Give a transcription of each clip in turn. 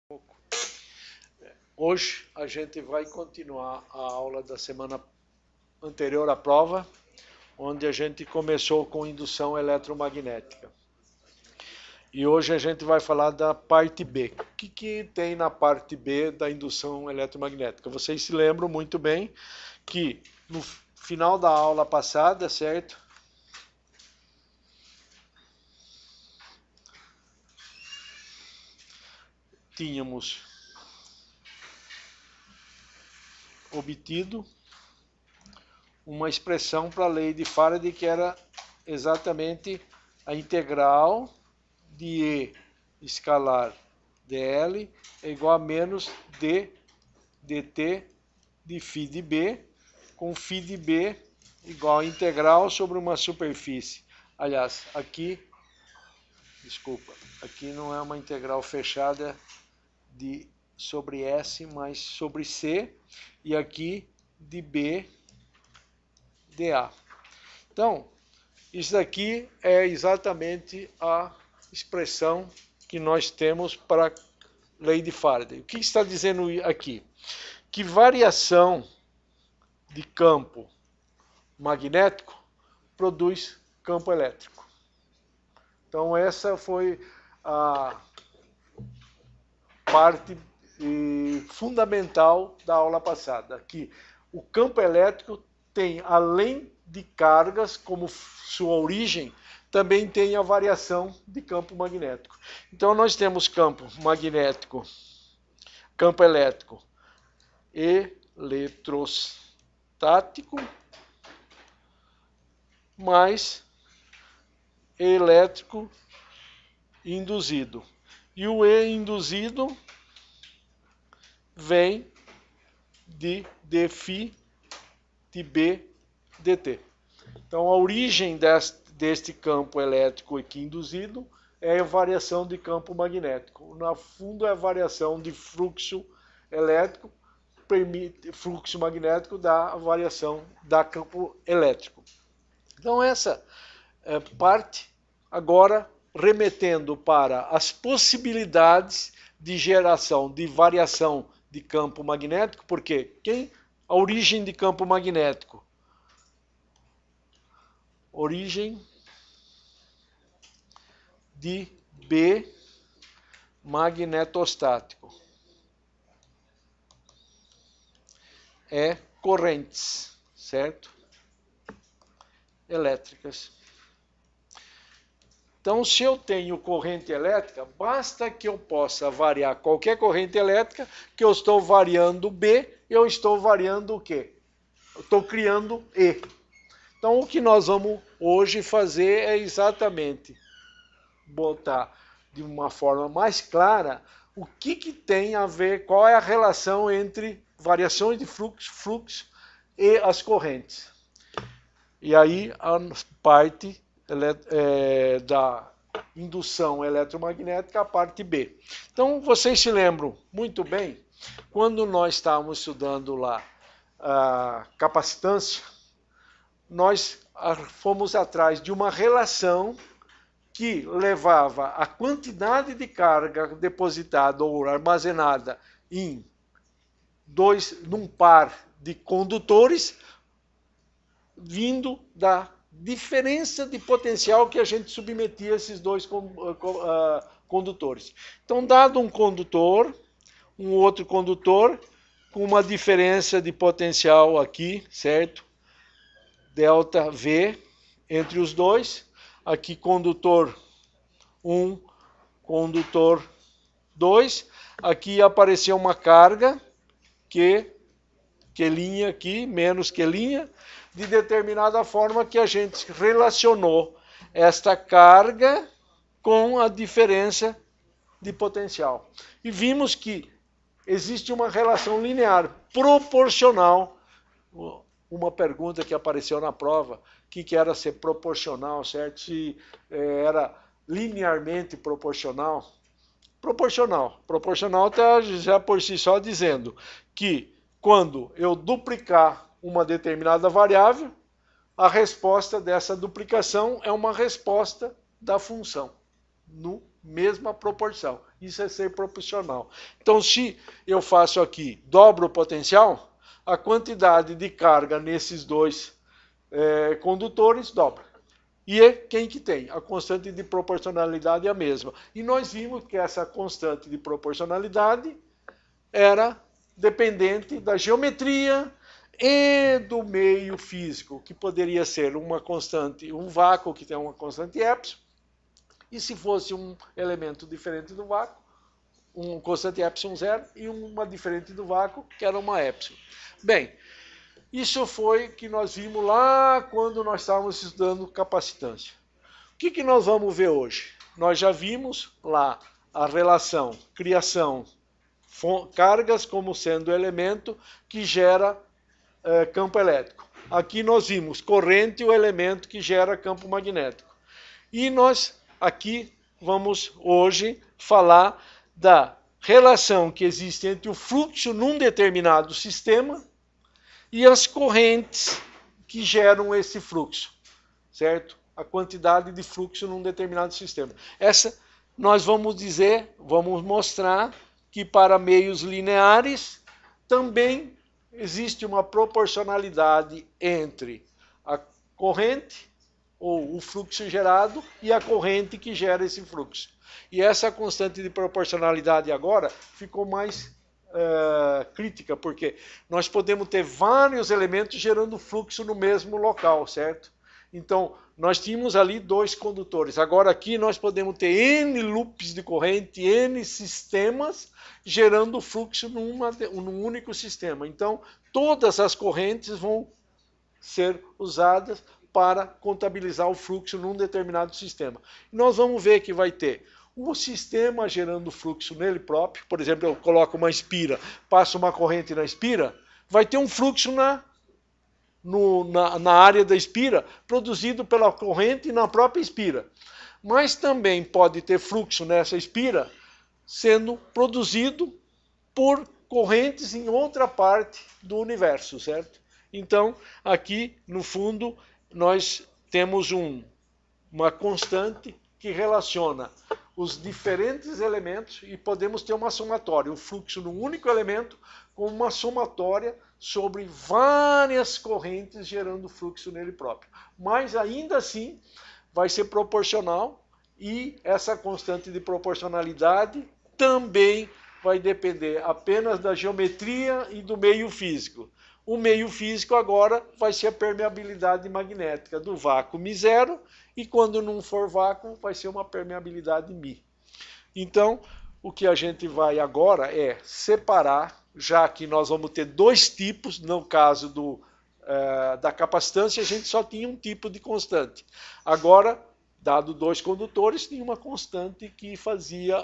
pouco. Hoje a gente vai continuar a aula da semana anterior à prova, onde a gente começou com indução eletromagnética. E hoje a gente vai falar da parte B. O que tem na parte B da indução eletromagnética? Vocês se lembram muito bem que no final da aula passada, certo? Tínhamos obtido uma expressão para a lei de Faraday que era exatamente a integral de E escalar dl é igual a menos d dt de φ de B, com φ de B igual a integral sobre uma superfície. Aliás, aqui não é uma integral fechada sobre S, mas sobre C, e aqui de B dA. Então, isso daqui é exatamente a expressão que nós temos para a lei de Faraday. O que está dizendo aqui? Que variação de campo magnético produz campo elétrico. Então essa foi a parte fundamental da aula passada, que o campo elétrico tem, além de cargas como sua origem, também tem a variação de campo magnético. Então nós temos campo magnético, campo elétrico eletrostático mais elétrico induzido. E o E induzido vem de dφ de B dt. Então a origem deste campo elétrico aqui induzido é a variação de campo magnético. No fundo é a variação de fluxo elétrico, fluxo magnético dá a variação da campo elétrico. Então essa parte agora remetendo para as possibilidades de geração de variação de campo magnético, porque a origem de campo magnético? Origem de B magnetostático é correntes, certo? Elétricas. Então, se eu tenho corrente elétrica, basta que eu possa variar qualquer corrente elétrica, que eu estou variando B, eu estou variando o quê? Eu estou criando E. Então, o que nós vamos hoje fazer é exatamente botar de uma forma mais clara o que tem a ver, qual é a relação entre variações de fluxo e as correntes. E aí a parte da indução eletromagnética, a parte B. Então, vocês se lembram muito bem, quando nós estávamos estudando lá a capacitância, nós fomos atrás de uma relação que levava a quantidade de carga depositada ou armazenada num par de condutores, vindo da diferença de potencial que a gente submetia a esses dois condutores. Então, dado um condutor, um outro condutor, com uma diferença de potencial aqui, certo? Delta V entre os dois. Aqui condutor 1, condutor 2. Aqui apareceu uma carga, Q'linha aqui, menos Q'linha, de determinada forma que a gente relacionou esta carga com a diferença de potencial. E vimos que existe uma relação linear, proporcional. Uma pergunta que apareceu na prova, o que era ser proporcional, certo? Se era linearmente proporcional. Proporcional. Proporcional está já por si só dizendo que quando eu duplicar uma determinada variável, a resposta dessa duplicação é uma resposta da função mesma proporção. Isso é ser proporcional. Então, se eu faço aqui, dobro o potencial, a quantidade de carga nesses dois condutores dobra. E quem que tem? A constante de proporcionalidade é a mesma. E nós vimos que essa constante de proporcionalidade era dependente da geometria e do meio físico, que poderia ser uma constante, um vácuo que tem uma constante epsilon, e se fosse um elemento diferente do vácuo, um constante epsilon zero e uma diferente do vácuo, que era uma epsilon. Bem, isso foi que nós vimos lá quando nós estávamos estudando capacitância. O que nós vamos ver hoje? Nós já vimos lá a relação criação cargas como sendo elemento que gera campo elétrico. Aqui nós vimos corrente, o elemento que gera campo magnético. E nós aqui vamos hoje falar da relação que existe entre o fluxo num determinado sistema e as correntes que geram esse fluxo, certo? A quantidade de fluxo num determinado sistema. Essa nós vamos mostrar que para meios lineares também existe uma proporcionalidade entre a corrente ou o fluxo gerado e a corrente que gera esse fluxo. E essa constante de proporcionalidade agora ficou mais crítica, porque nós podemos ter vários elementos gerando fluxo no mesmo local, certo? Então, nós tínhamos ali dois condutores. Agora aqui nós podemos ter N loops de corrente, N sistemas gerando fluxo num único sistema. Então, todas as correntes vão ser usadas para contabilizar o fluxo num determinado sistema. E nós vamos ver que vai ter o sistema gerando fluxo nele próprio. Por exemplo, eu coloco uma espira, passo uma corrente na espira, vai ter um fluxo na área da espira, produzido pela corrente na própria espira. Mas também pode ter fluxo nessa espira sendo produzido por correntes em outra parte do universo, certo? Então, aqui, no fundo, nós temos uma constante que relaciona os diferentes elementos e podemos ter uma somatória, um fluxo num único elemento com uma somatória sobre várias correntes gerando fluxo nele próprio. Mas ainda assim vai ser proporcional e essa constante de proporcionalidade também vai depender apenas da geometria e do meio físico. O meio físico agora vai ser a permeabilidade magnética do vácuo μ0 e quando não for vácuo vai ser uma permeabilidade μ. Então, o que a gente vai agora é separar, já que nós vamos ter dois tipos, no caso da capacitância a gente só tinha um tipo de constante. Agora, dado dois condutores, tinha uma constante que fazia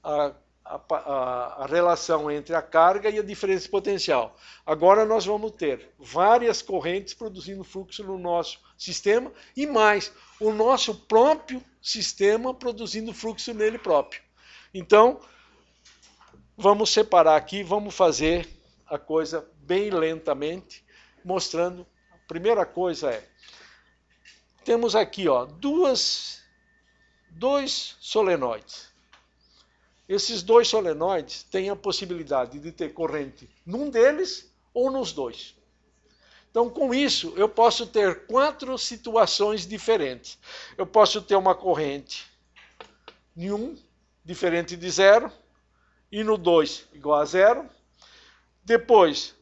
a relação entre a carga e a diferença de potencial. Agora nós vamos ter várias correntes produzindo fluxo no nosso sistema e mais, o nosso próprio sistema produzindo fluxo nele próprio. Então, vamos separar aqui, vamos fazer a coisa bem lentamente, mostrando. A primeira coisa temos aqui dois solenoides. Esses dois solenoides têm a possibilidade de ter corrente num deles ou nos dois. Então, com isso, eu posso ter 4 situações diferentes. Eu posso ter uma corrente em 1 diferente de 0 e no 2 igual a 0. Depois,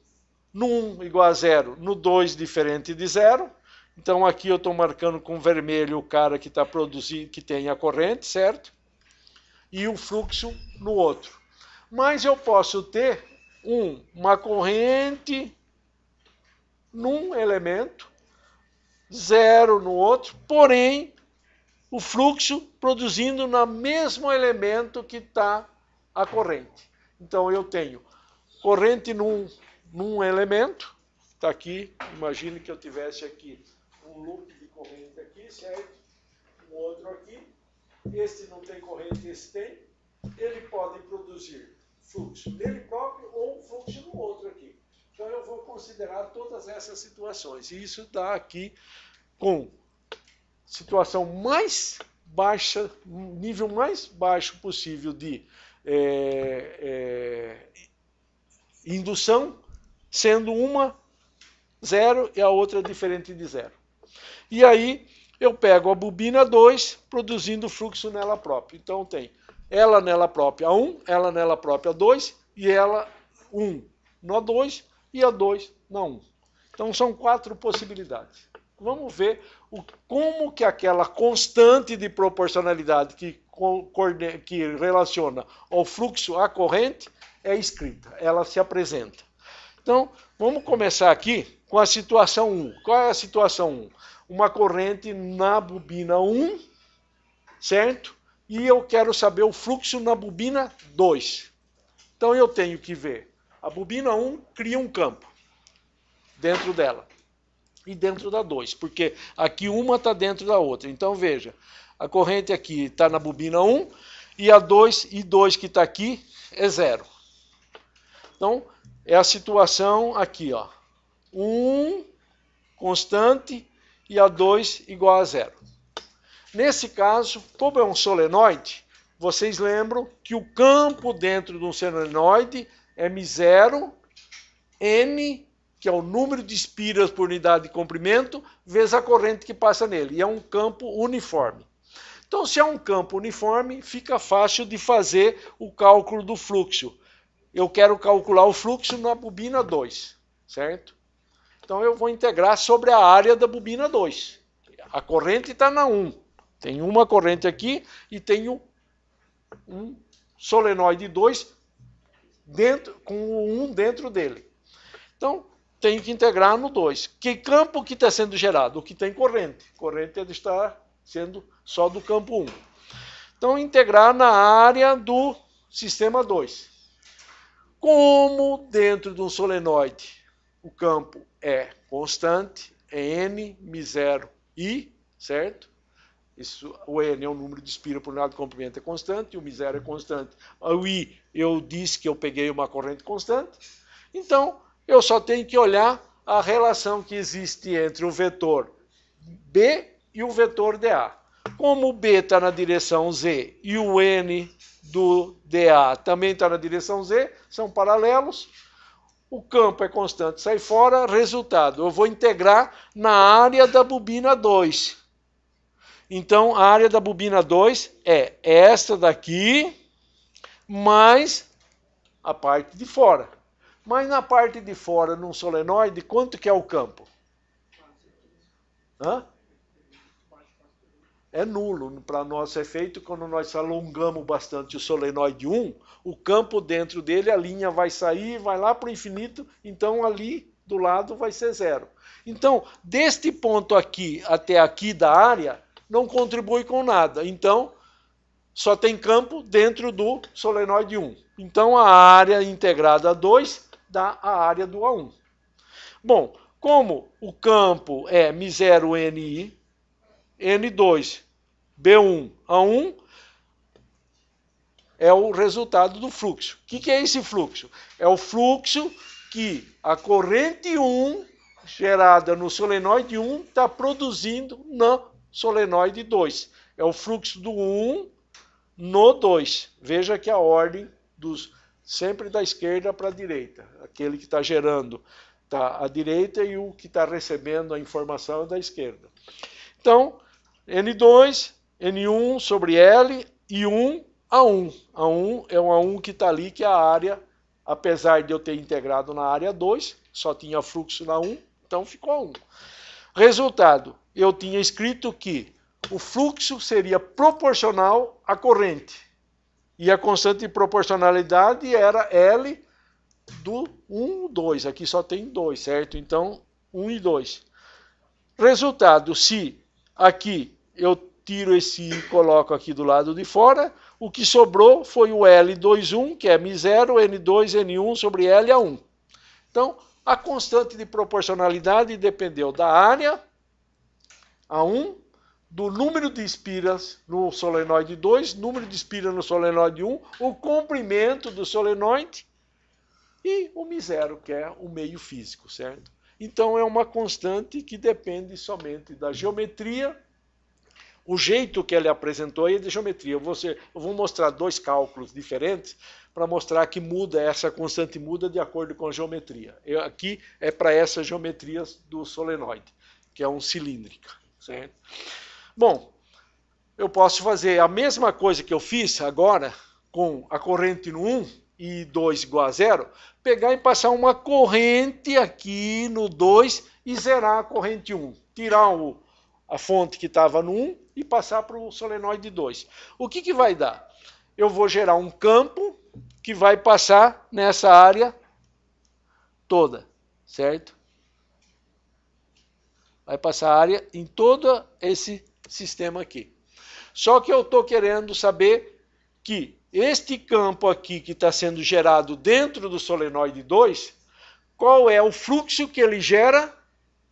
no 1 igual a 0, no 2 diferente de 0. Então, aqui eu estou marcando com vermelho o cara que está produzindo, que tem a corrente, certo? E o fluxo no outro. Mas eu posso ter uma corrente num elemento, 0 no outro, porém o fluxo produzindo no mesmo elemento que está a corrente. Então eu tenho corrente num elemento, está aqui, imagine que eu tivesse aqui um loop de corrente aqui, certo? Um outro aqui. Este não tem corrente, esse tem. Ele pode produzir fluxo nele próprio ou fluxo no outro aqui. Então eu vou considerar todas essas situações. E isso dá aqui com situação mais baixa, nível mais baixo possível de indução, sendo uma zero e a outra diferente de zero. E aí eu pego a bobina 2, produzindo fluxo nela própria. Então tem ela nela própria 1, ela nela própria 2, e ela 1 na 2 e a 2 na 1. Então são 4 possibilidades. Vamos ver como que aquela constante de proporcionalidade que relaciona o fluxo à corrente é escrita, ela se apresenta. Então, vamos começar aqui com a situação 1. Qual é a situação 1? Uma corrente na bobina 1, certo? E eu quero saber o fluxo na bobina 2. Então eu tenho que ver. A bobina 1 cria um campo dentro dela e dentro da 2, porque aqui uma está dentro da outra. Então veja, a corrente aqui está na bobina 1 e a 2 e 2 que está aqui é 0. Então é a situação aqui, ó. 1 constante e a 2 igual a 0. Nesse caso, como é um solenoide, vocês lembram que o campo dentro de um solenoide é M0, N, que é o número de espiras por unidade de comprimento, vezes a corrente que passa nele. E é um campo uniforme. Então, se é um campo uniforme, fica fácil de fazer o cálculo do fluxo. Eu quero calcular o fluxo na bobina 2, certo? Então eu vou integrar sobre a área da bobina 2. A corrente está na 1. Tem uma corrente aqui e tenho um solenoide 2 com o 1 dentro dele. Então, tenho que integrar no 2. Que campo que está sendo gerado? O que tem corrente. Corrente está sendo só do campo 1. Então, integrar na área do sistema 2. Como dentro de um solenoide o campo é constante, é N, μ0, I, certo? Isso, o N é o número de espira por unidade de comprimento, é constante, o μ0 é constante. O I, eu disse que eu peguei uma corrente constante. Então, eu só tenho que olhar a relação que existe entre o vetor B e o vetor dA. Como o B está na direção Z e o N do dA também está na direção Z, são paralelos, o campo é constante, sai fora, resultado, eu vou integrar na área da bobina 2. Então, a área da bobina 2 é esta daqui, mais a parte de fora. Mas na parte de fora, num solenoide, quanto que é o campo? Hã? É nulo. Para nosso efeito, quando nós alongamos bastante o solenoide 1, o campo dentro dele, a linha vai sair, vai lá para o infinito, então ali do lado vai ser 0. Então, deste ponto aqui até aqui da área, não contribui com nada. Então, só tem campo dentro do solenoide 1. Então, a área integrada a 2 dá a área do A1. Bom, como o campo é μ0NI, N2, B1, A1, é o resultado do fluxo. O que é esse fluxo? É o fluxo que a corrente 1, gerada no solenoide 1, está produzindo no solenoide 2. É o fluxo do 1 no 2. Veja que a ordem sempre da esquerda para a direita. Aquele que está gerando está à direita e o que está recebendo a informação é da esquerda. Então, N2, N1 sobre L e 1, A1. A1 é um A1 que está ali, que é a área, apesar de eu ter integrado na área 2, só tinha fluxo na 1, então ficou A1. Resultado, eu tinha escrito que o fluxo seria proporcional à corrente. E a constante de proporcionalidade era L do 1, 2. Aqui só tem 2, certo? Então, 1 e 2. Resultado, se aqui eu tiro esse I e coloco aqui do lado de fora, o que sobrou foi o L21, que é μ0, N2, N1 sobre L A1. Então, a constante de proporcionalidade dependeu da área, A1, do número de espiras no solenoide 2, número de espiras no solenoide 1, o comprimento do solenoide e o μ0, que é o meio físico, certo? Então, é uma constante que depende somente da geometria O jeito que ele apresentou aí é de geometria. Eu vou mostrar dois cálculos diferentes para mostrar que muda, essa constante muda de acordo com a geometria. Aqui é para essas geometrias do solenoide, que é um cilíndrica. Certo? Bom, eu posso fazer a mesma coisa que eu fiz agora com a corrente no 1 e 2 igual a 0, pegar e passar uma corrente aqui no 2 e zerar a corrente 1. Tirar a fonte que estava no 1 e passar para o solenoide 2. O que vai dar? Eu vou gerar um campo que vai passar nessa área toda, certo? Vai passar a área em todo esse sistema aqui. Só que eu estou querendo saber que este campo aqui que está sendo gerado dentro do solenoide 2, qual é o fluxo que ele gera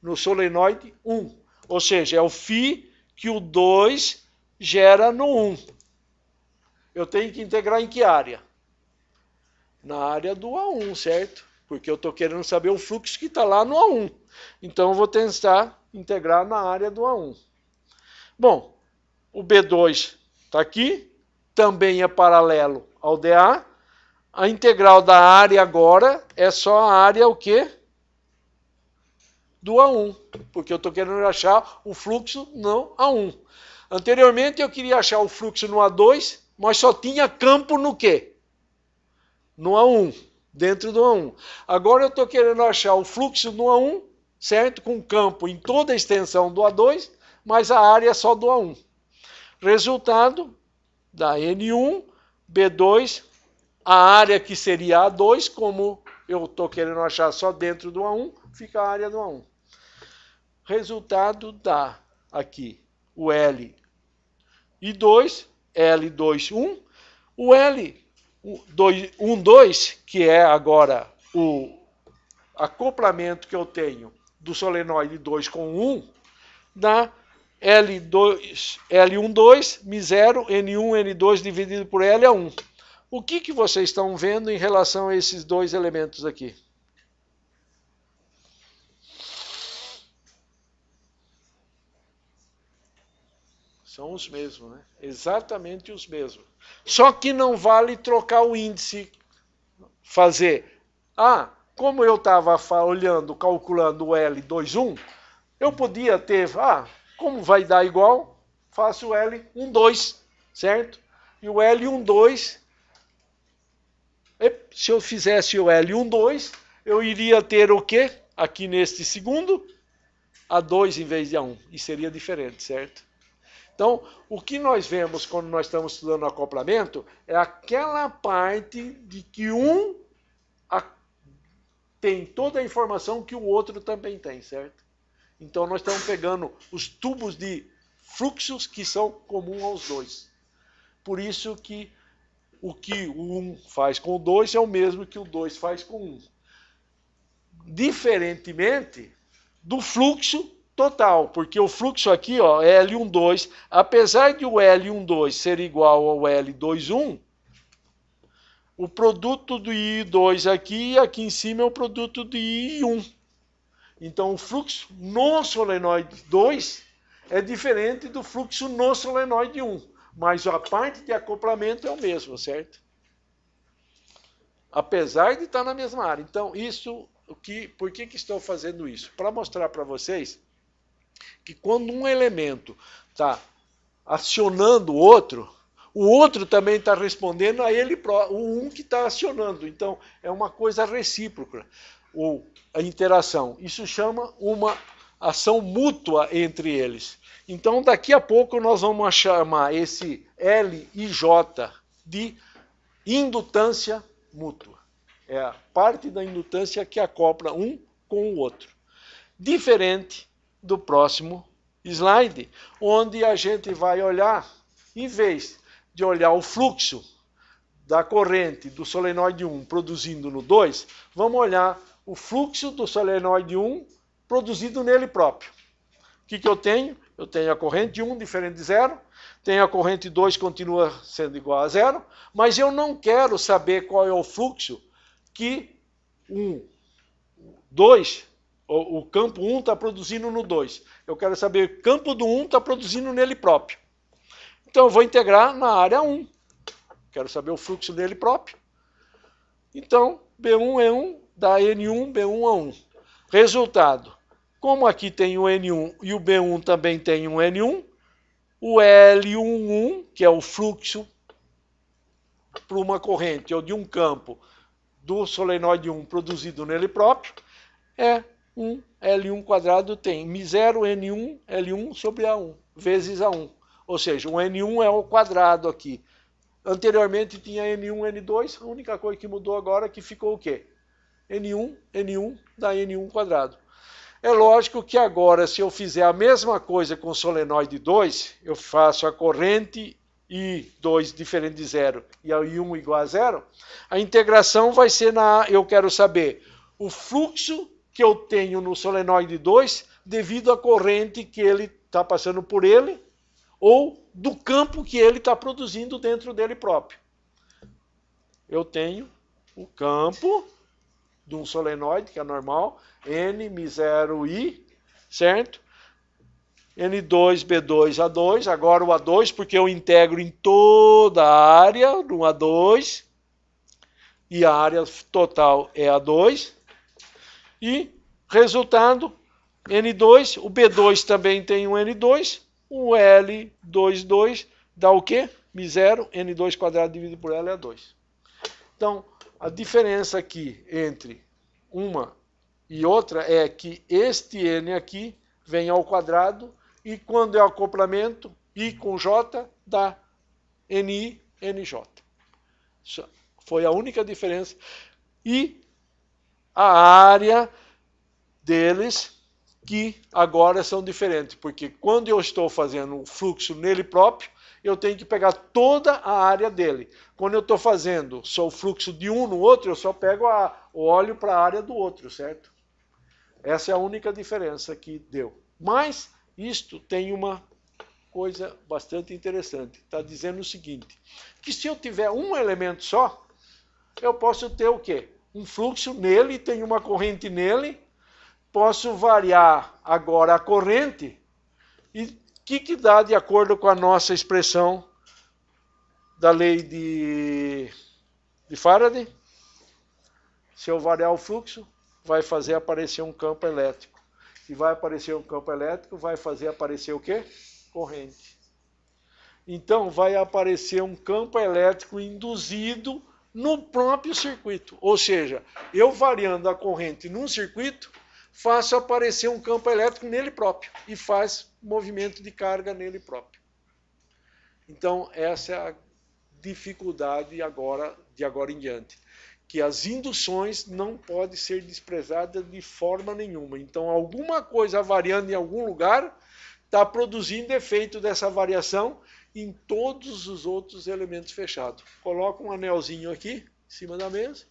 no solenoide 1. Ou seja, é o φ que o 2 gera no 1. Eu tenho que integrar em que área? Na área do A1, certo? Porque eu estou querendo saber o fluxo que está lá no A1. Então eu vou tentar integrar na área do A1. Bom, o B2 está aqui, também é paralelo ao DA. A integral da área agora é só a área o quê? Do A1, porque eu estou querendo achar o fluxo no A1. Anteriormente eu queria achar o fluxo no A2, mas só tinha campo no quê? No A1, dentro do A1. Agora eu estou querendo achar o fluxo no A1, certo? Com campo em toda a extensão do A2, mas a área é só do A1. Resultado da N1, B2, a área que seria A2, como eu estou querendo achar só dentro do A1, fica a área do A1. Resultado dá aqui o L e 2, L2, 1. O L1, 2, que é agora o acoplamento que eu tenho do solenoide 2 com 1, dá L1, 2, Mi0, N1, N2 dividido por L é 1. O que vocês estão vendo em relação a esses dois elementos aqui? São os mesmos, né? Exatamente os mesmos. Só que não vale trocar o índice, fazer. Como eu estava olhando, calculando o L21, eu podia ter, como vai dar igual, faço o L12, certo? E o L12, se eu fizesse o L12, eu iria ter o quê? Aqui neste segundo, A2 em vez de A1. E seria diferente, certo? Então, o que nós vemos quando nós estamos estudando acoplamento é aquela parte de que um tem toda a informação que o outro também tem, certo? Então, nós estamos pegando os tubos de fluxos que são comuns aos dois. Por isso que o 1 faz com o 2 é o mesmo que o 2 faz com o 1. Diferentemente do fluxo total, porque o fluxo aqui, é L12, apesar de o L12 ser igual ao L21, o produto do I2 aqui em cima é o produto do I1. Então o fluxo no solenoide 2 é diferente do fluxo no solenoide 1, mas a parte de acoplamento é o mesmo, certo? Apesar de estar na mesma área. Então por que estou fazendo isso? Para mostrar para vocês que quando um elemento está acionando o outro também está respondendo a ele, o um que está acionando. Então, é uma coisa recíproca, a interação. Isso chama uma ação mútua entre eles. Então, daqui a pouco nós vamos chamar esse L e J de indutância mútua. É a parte da indutância que acopla um com o outro. Diferente do próximo slide, onde a gente vai olhar, em vez de olhar o fluxo da corrente do solenoide 1 produzindo no 2, vamos olhar o fluxo do solenoide 1 produzido nele próprio. O que eu tenho? Eu tenho a corrente 1 diferente de 0, tenho a corrente 2 continua sendo igual a 0, mas eu não quero saber qual é o fluxo que o campo 1 está produzindo no 2. Eu quero saber o campo do 1 está produzindo nele próprio. Então eu vou integrar na área 1. Quero saber o fluxo dele próprio. Então, B1E1 dá N1, B1A1. Resultado, como aqui tem o N1 e o B1 também tem um N1, o L11, que é o fluxo para uma corrente ou de um campo do solenoide 1 produzido nele próprio, é um L1 quadrado tem μ0 N1 L1 sobre A1, vezes A1. Ou seja, o N1 é o quadrado aqui. Anteriormente tinha N1, N2, a única coisa que mudou agora é que ficou o quê? N1 dá N1 quadrado. É lógico que agora, se eu fizer a mesma coisa com solenoide 2, eu faço a corrente I2 diferente de zero e a I1 igual a zero, a integração vai ser eu quero saber o fluxo que eu tenho no solenoide 2 devido à corrente que ele está passando por ele ou do campo que ele está produzindo dentro dele próprio. Eu tenho o campo de um solenoide, que é normal, N, μ0, I, certo? N2, B2, A2, agora o A2, porque eu integro em toda a área do A2, e a área total é A2, e resultado, N2, o B2 também tem um N2, o L22 dá o quê? μ0, N2 quadrado dividido por L é A2. Então, a diferença aqui entre uma e outra é que este N aqui vem ao quadrado e quando é acoplamento, I com J dá NI, NJ. Isso foi a única diferença. E a área deles que agora são diferentes, porque quando eu estou fazendo o fluxo nele próprio, eu tenho que pegar toda a área dele. Quando eu estou fazendo só o fluxo de um no outro, eu só pego o óleo para a área do outro, certo? Essa é a única diferença que deu. Mas isto tem uma coisa bastante interessante. Está dizendo o seguinte, que se eu tiver um elemento só, eu posso ter o quê? Um fluxo nele, tem uma corrente nele, posso variar agora a corrente e o que dá de acordo com a nossa expressão da lei de Faraday? Se eu variar o fluxo, vai fazer aparecer um campo elétrico. Se vai aparecer um campo elétrico, vai fazer aparecer o quê? Corrente. Então, vai aparecer um campo elétrico induzido no próprio circuito. Ou seja, eu variando a corrente num circuito, faço aparecer um campo elétrico nele próprio e faz movimento de carga nele próprio. Então, essa é a dificuldade de agora em diante. Que as induções não podem ser desprezadas de forma nenhuma. Então, alguma coisa variando em algum lugar está produzindo efeito dessa variação em todos os outros elementos fechados. Coloco um anelzinho aqui em cima da mesa,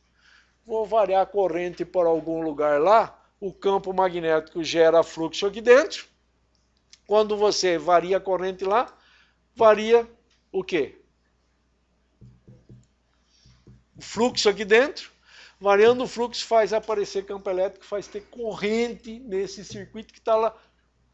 vou variar a corrente por algum lugar lá, o campo magnético gera fluxo aqui dentro. Quando você varia a corrente lá, varia o quê? O fluxo aqui dentro. Variando o fluxo faz aparecer campo elétrico, faz ter corrente nesse circuito que está lá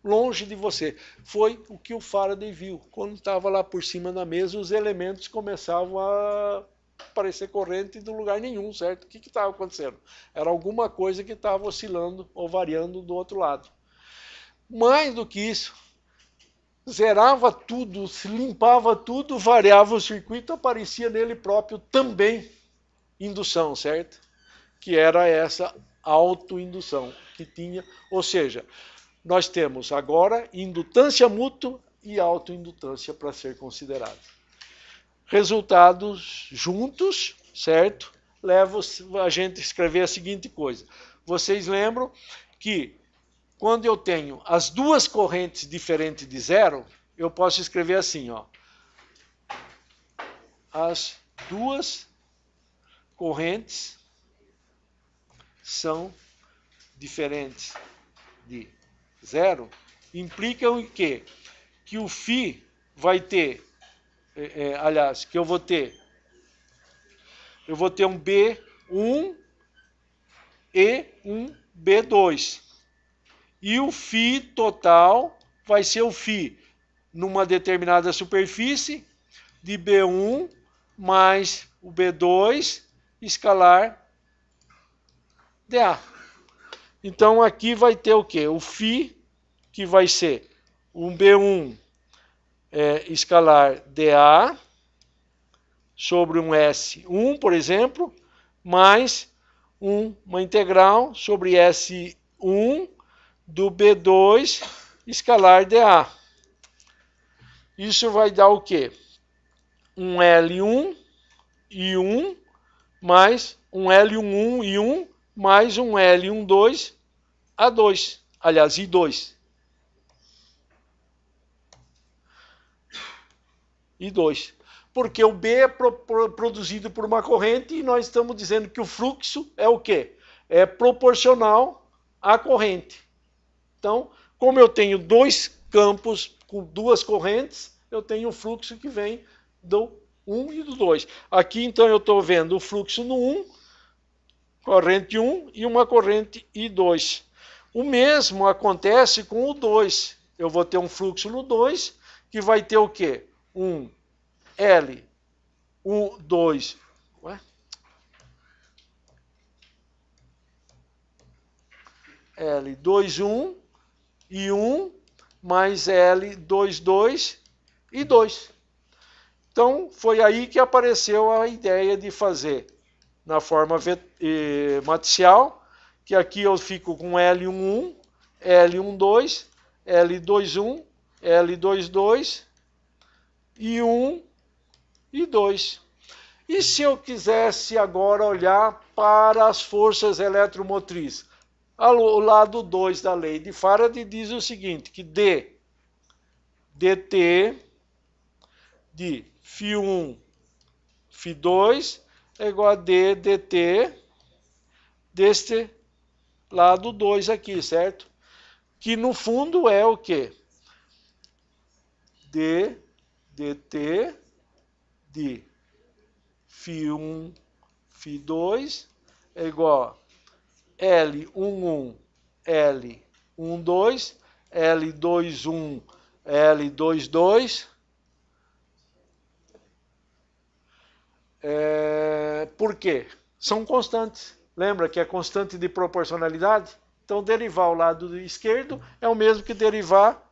longe de você. Foi o que o Faraday viu. Quando estava lá por cima da mesa, os elementos começavam a aparecer corrente de lugar nenhum, certo? O que estava acontecendo? Era alguma coisa que estava oscilando ou variando do outro lado. Mais do que isso, zerava tudo, se limpava tudo, variava o circuito, aparecia nele próprio também indução, certo? Que era essa autoindução que tinha, ou seja, nós temos agora indutância mútua e autoindutância para ser considerado. Resultados juntos, certo? Leva a gente a escrever a seguinte coisa. Vocês lembram que quando eu tenho as duas correntes diferentes de zero, eu posso escrever assim, ó. As duas correntes são diferentes de zero, implicam em quê? Que o φ vai ter, aliás, que eu vou ter um B1 e um B2. E o φ total vai ser o φ numa determinada superfície de B1 mais o B2 escalar dA. Então aqui vai ter o quê? O φ, que vai ser um B1 escalar dA sobre um S1, por exemplo, mais uma integral sobre S1 do B2 escalar dA. Isso vai dar o quê? Um L1 e 1 mais um L11 e 1 mais um L12 A2. Aliás, I2. I2. Porque o B é produzido por uma corrente e nós estamos dizendo que o fluxo é o quê? É proporcional à corrente. Então, como eu tenho dois campos com duas correntes, eu tenho o fluxo que vem do 1 e do 2. Aqui, então, eu estou vendo o fluxo no 1, corrente 1 e uma corrente I2. O mesmo acontece com o 2. Eu vou ter um fluxo no 2 que vai ter o quê? Um L12. L21 e 1 mais L22 e 2. Então, foi aí que apareceu a ideia de fazer na forma matricial, que aqui eu fico com L11, L12, L21, L22 e 1 e 2. E se eu quisesse agora olhar para as forças eletromotrizes? O lado 2 da lei de Faraday diz o seguinte, que D dt de φ1, φ2 é igual a D dt deste lado 2 aqui, certo? Que no fundo é o quê? D dt de φ1, φ2 é igual a L11, L12, L21, L22. Por quê? São constantes. Lembra que é constante de proporcionalidade? Então, derivar o lado esquerdo é o mesmo que derivar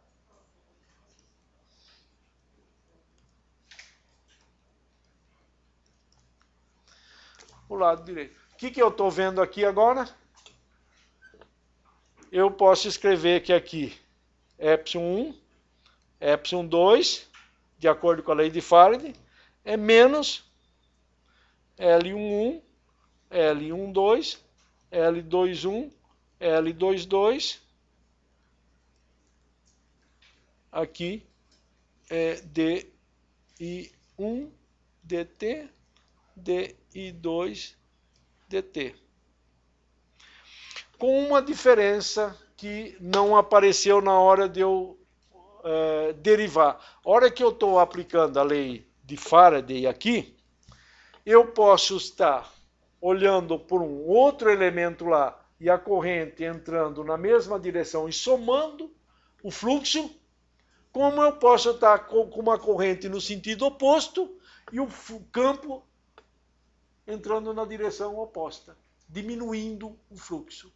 o lado direito. O que eu estou vendo aqui agora? Eu posso escrever que aqui ε1, ε2, de acordo com a lei de Faraday, é menos L11, L12, L21, L22, aqui é DI1 dt, DI2 dt. Com uma diferença que não apareceu na hora de eu derivar. A hora que eu estou aplicando a lei de Faraday aqui, eu posso estar olhando por um outro elemento lá e a corrente entrando na mesma direção e somando o fluxo, como eu posso estar com uma corrente no sentido oposto e o campo entrando na direção oposta, diminuindo o fluxo.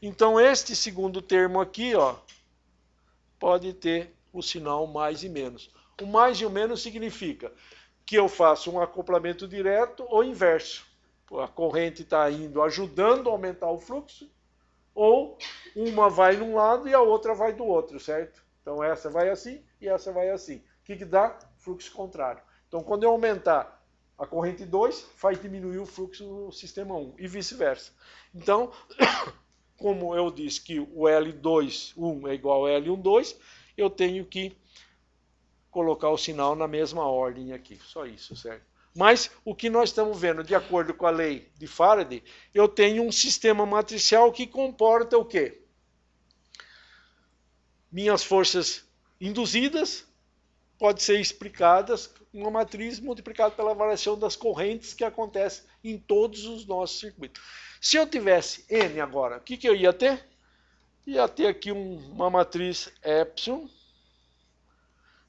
Então, este segundo termo aqui, ó, pode ter o sinal mais e menos. O mais e o menos significa que eu faço um acoplamento direto ou inverso. A corrente está indo ajudando a aumentar o fluxo, ou uma vai num lado e a outra vai do outro, certo? Então, essa vai assim e essa vai assim. O que dá? Fluxo contrário. Então, quando eu aumentar a corrente 2, faz diminuir o fluxo no sistema 1 e vice-versa. Então, como eu disse que o L21 é igual ao L12, eu tenho que colocar o sinal na mesma ordem aqui. Só isso, certo? Mas o que nós estamos vendo, de acordo com a lei de Faraday, eu tenho um sistema matricial que comporta o quê? Minhas forças induzidas podem ser explicadas com uma matriz multiplicada pela variação das correntes que acontece em todos os nossos circuitos. Se eu tivesse N agora, o que eu ia ter? Ia ter aqui uma matriz epsilon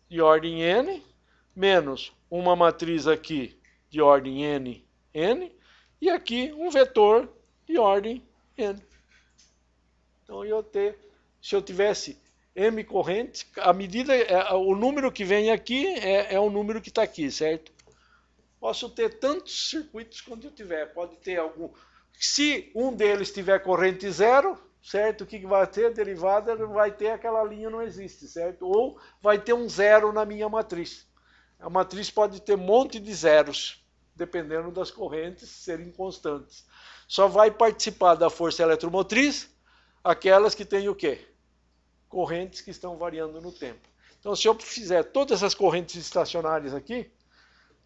de ordem n, menos uma matriz aqui de ordem n, e aqui um vetor de ordem n. Então, se eu tivesse m correntes, a medida, o número que vem aqui é o número que está aqui, certo? Posso ter tantos circuitos quanto eu tiver. Pode ter algum. Se um deles tiver corrente zero, certo? O que vai ter? A derivada vai ter aquela linha não existe, certo? Ou vai ter um zero na minha matriz. A matriz pode ter um monte de zeros, dependendo das correntes serem constantes. Só vai participar da força eletromotriz aquelas que têm o quê? Correntes que estão variando no tempo. Então, se eu fizer todas as correntes estacionárias aqui,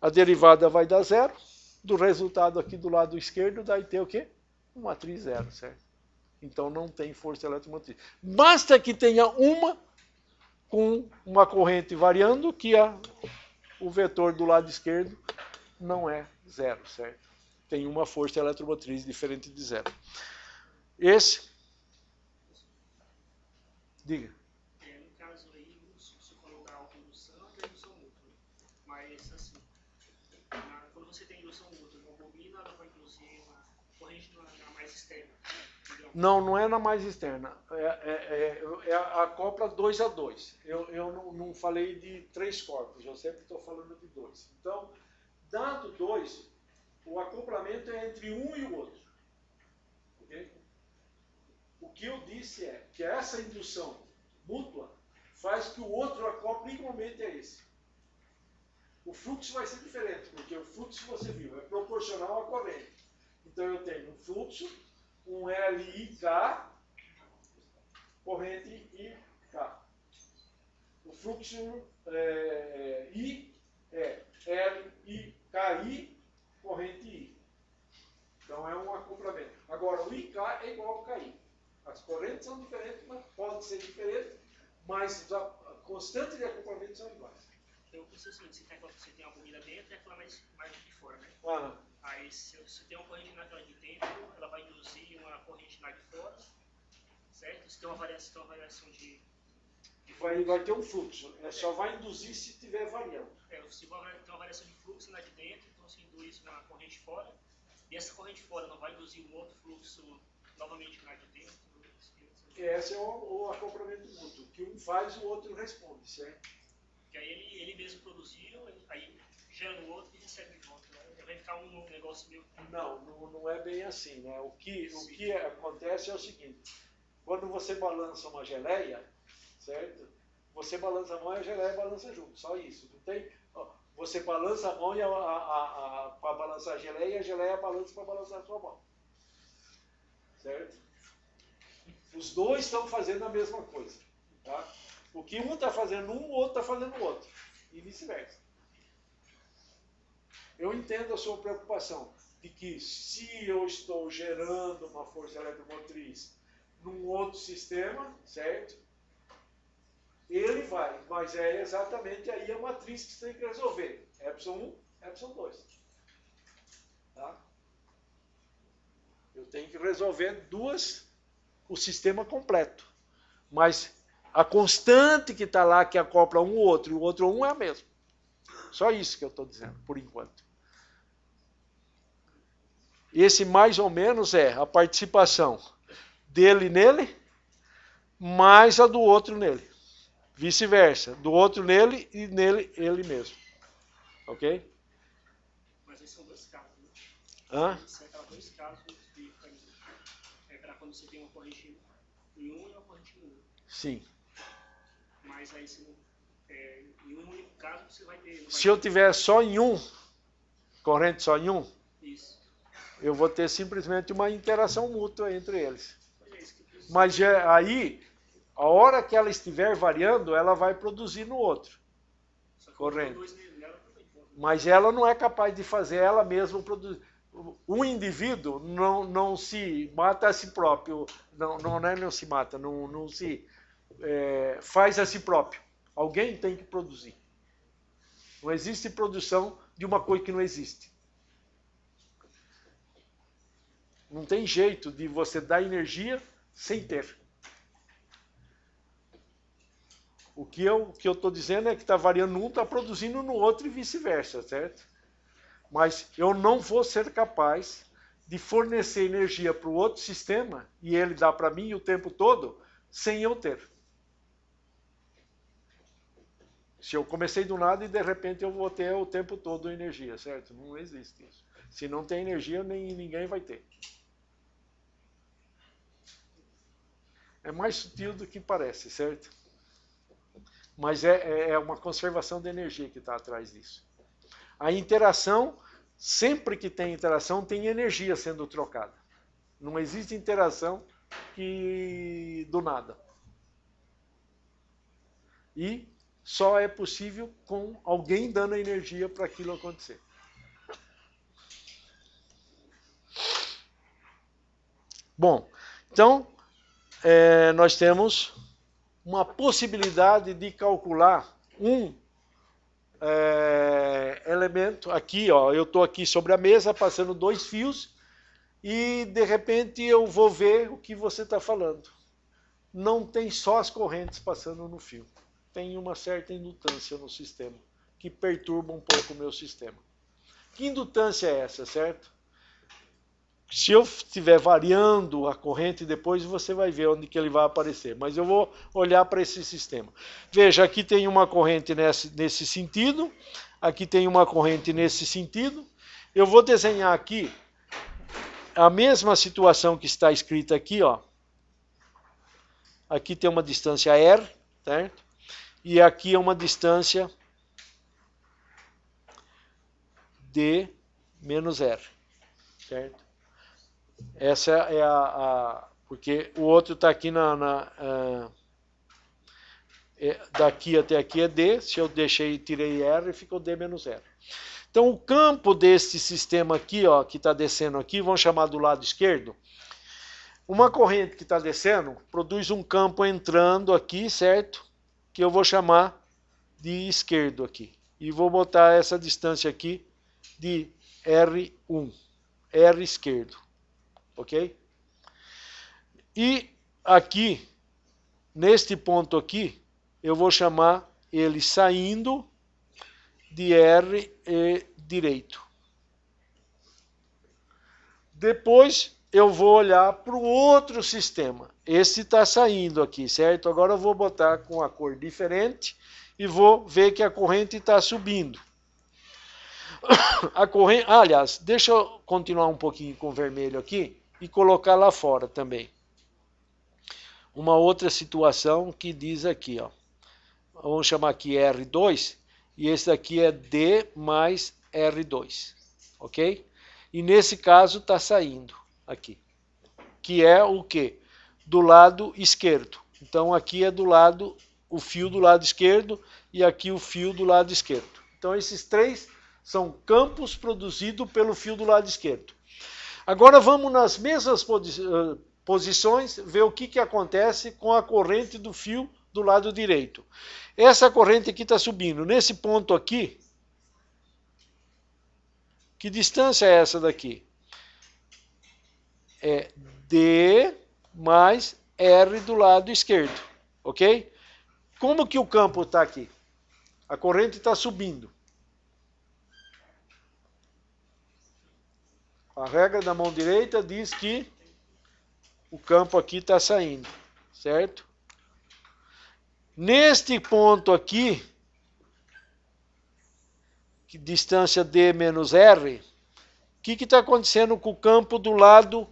a derivada vai dar zero. Do resultado aqui do lado esquerdo, daí ter o quê? Uma matriz zero, certo? Então, não tem força eletromotriz. Basta que tenha uma com uma corrente variando, que o vetor do lado esquerdo não é zero, certo? Tem uma força eletromotriz diferente de zero. Esse... Diga. No caso aí, se colocar a autoindução, é indução mútua. Mas, assim, quando você tem indução mútua, uma bobina, ela vai induzir uma corrente na mais externa. Não, não é na mais externa. É a copla 2 a 2. Eu não falei de 3 corpos, eu sempre estou falando de 2. Então, dado 2, o acoplamento é entre um e o outro. Okay? O que eu disse é que essa indução mútua faz que o outro acople igualmente a esse. O fluxo vai ser diferente, porque o fluxo, você viu, é proporcional à corrente. Então eu tenho um fluxo, um LIK, corrente IK. O fluxo I é LIKI, corrente I. Então é um acoplamento. Agora, o IK é igual ao KI. As correntes são diferentes, mas podem ser diferentes, mas a constante de acoplamento são iguais. Eu penso assim, você tem uma bobina dentro e aquela mais de fora, né? Aí, se você tem uma corrente naquela de dentro, ela vai induzir uma corrente lá de fora, certo? Se tem uma variação de vai ter um fluxo. Só vai induzir se tiver variando. Se tem uma variação de fluxo lá de dentro, então você induz uma corrente fora, e essa corrente fora não vai induzir um outro fluxo novamente lá de dentro. Esse é o acoplamento mútuo, que um faz, o outro responde, certo? Que aí ele mesmo produziu, aí gera no outro e recebe de volta. Né? Vai ficar um negócio meio... Não é bem assim, né? O que acontece é o seguinte, quando você balança uma geleia, certo? Você balança a mão e a geleia balança junto, só isso. Não tem... Você balança a mão para balançar a geleia balança para balançar a sua mão. Certo? Os dois estão fazendo a mesma coisa. Tá? O que um está fazendo o outro está fazendo o outro. E vice-versa. Eu entendo a sua preocupação de que se eu estou gerando uma força eletromotriz num outro sistema, certo? Ele vai, mas é exatamente aí a matriz que você tem que resolver. Epsilon 1, Epsilon 2. Tá? Eu tenho que resolver o sistema completo. Mas a constante que está lá, que acopla um ou outro, e o outro um é a mesma. Só isso que eu estou dizendo, por enquanto. Esse mais ou menos é a participação dele nele, mais a do outro nele. Vice-versa, do outro nele e nele ele mesmo. Ok? Mas esses são dois casos, né? São dois casos de para quando você tem uma corrente em um e uma corrente em outro. Sim. Mas aí em um único caso você vai ter... Se eu tiver só em um, corrente só em um, isso, eu vou ter simplesmente uma interação mútua entre eles. Isso Mas aí, a hora que ela estiver variando, ela vai produzir no outro. Corrente. Mas ela não é capaz de fazer ela mesma produzir. Um indivíduo não se mata a si próprio. Não se mata, não se faz a si próprio. Alguém tem que produzir. Não existe produção de uma coisa que não existe. Não tem jeito de você dar energia sem ter. O que eu estou dizendo é que está variando num, está produzindo no outro e vice-versa, certo? Mas eu não vou ser capaz de fornecer energia para o outro sistema e ele dá para mim o tempo todo sem eu ter. Se eu comecei do nada e de repente eu vou ter o tempo todo energia, certo? Não existe isso. Se não tem energia, ninguém vai ter. É mais sutil do que parece, certo? Mas é uma conservação de energia que está atrás disso. A interação, sempre que tem interação, tem energia sendo trocada. Não existe interação do nada. E só é possível com alguém dando energia para aquilo acontecer. Bom, então, nós temos uma possibilidade de calcular um elemento. Aqui, ó, eu estou aqui sobre a mesa, passando 2 fios, e de repente eu vou ver o que você está falando. Não tem só as correntes passando no fio. Tem uma certa indutância no sistema, que perturba um pouco o meu sistema. Que indutância é essa, certo? Se eu estiver variando a corrente, depois você vai ver onde que ele vai aparecer. Mas eu vou olhar para esse sistema. Veja, aqui tem uma corrente nesse sentido. Aqui tem uma corrente nesse sentido. Eu vou desenhar aqui a mesma situação que está escrita aqui, ó. Aqui tem uma distância R, certo? E aqui é uma distância D menos R, certo? Essa é porque o outro está aqui daqui até aqui é D, se eu tirei R, ficou D menos R. Então o campo desse sistema aqui, ó, que está descendo aqui, vamos chamar do lado esquerdo. Uma corrente que está descendo produz um campo entrando aqui, certo? Que eu vou chamar de esquerdo aqui. E vou botar essa distância aqui de R1, R esquerdo. Ok? E aqui, neste ponto aqui, eu vou chamar ele saindo de R direito. Depois eu vou olhar para o outro sistema. Esse está saindo aqui, certo? Agora eu vou botar com a cor diferente e vou ver que a corrente está subindo. Aliás, deixa eu continuar um pouquinho com o vermelho aqui e colocar lá fora também. Uma outra situação que diz aqui, ó. Vamos chamar aqui R2 e esse aqui é D mais R2, ok? E nesse caso está saindo aqui, que é o quê? Do lado esquerdo. Então aqui é o fio do lado esquerdo e aqui o fio do lado esquerdo. Então esses três são campos produzidos pelo fio do lado esquerdo. Agora vamos nas mesmas posições ver o que acontece com a corrente do fio do lado direito. Essa corrente aqui está subindo. Nesse ponto aqui, que distância é essa daqui? É D mais R do lado esquerdo, ok? Como que o campo está aqui? A corrente está subindo. A regra da mão direita diz que o campo aqui está saindo, certo? Neste ponto aqui, que distância D menos R, o que está acontecendo com o campo do lado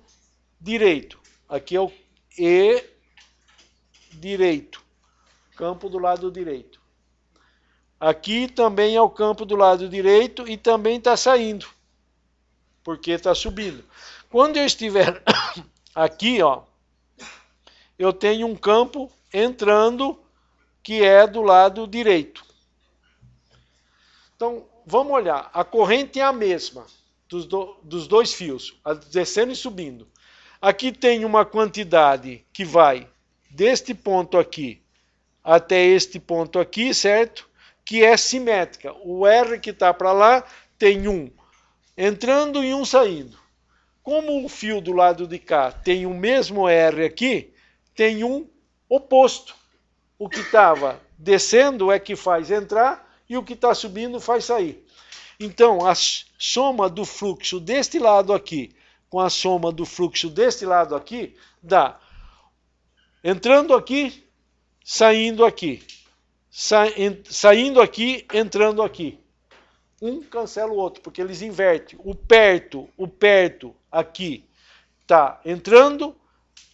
direito? Aqui é o E direito, campo do lado direito. Aqui também é o campo do lado direito e também está saindo, porque está subindo. Quando eu estiver aqui, ó, eu tenho um campo entrando que é do lado direito. Então, vamos olhar. A corrente é a mesma dos dois fios, descendo e subindo. Aqui tem uma quantidade que vai deste ponto aqui até este ponto aqui, certo? Que é simétrica. O R que está para lá tem um entrando e um saindo. Como o fio do lado de cá tem o mesmo R aqui, tem um oposto. o que estava descendo é que faz entrar e o que está subindo faz sair. Então, a soma do fluxo deste lado aqui com a soma do fluxo deste lado aqui dá entrando aqui, saindo aqui. Saindo aqui, entrando aqui. Um cancela o outro, porque eles invertem. O perto aqui está entrando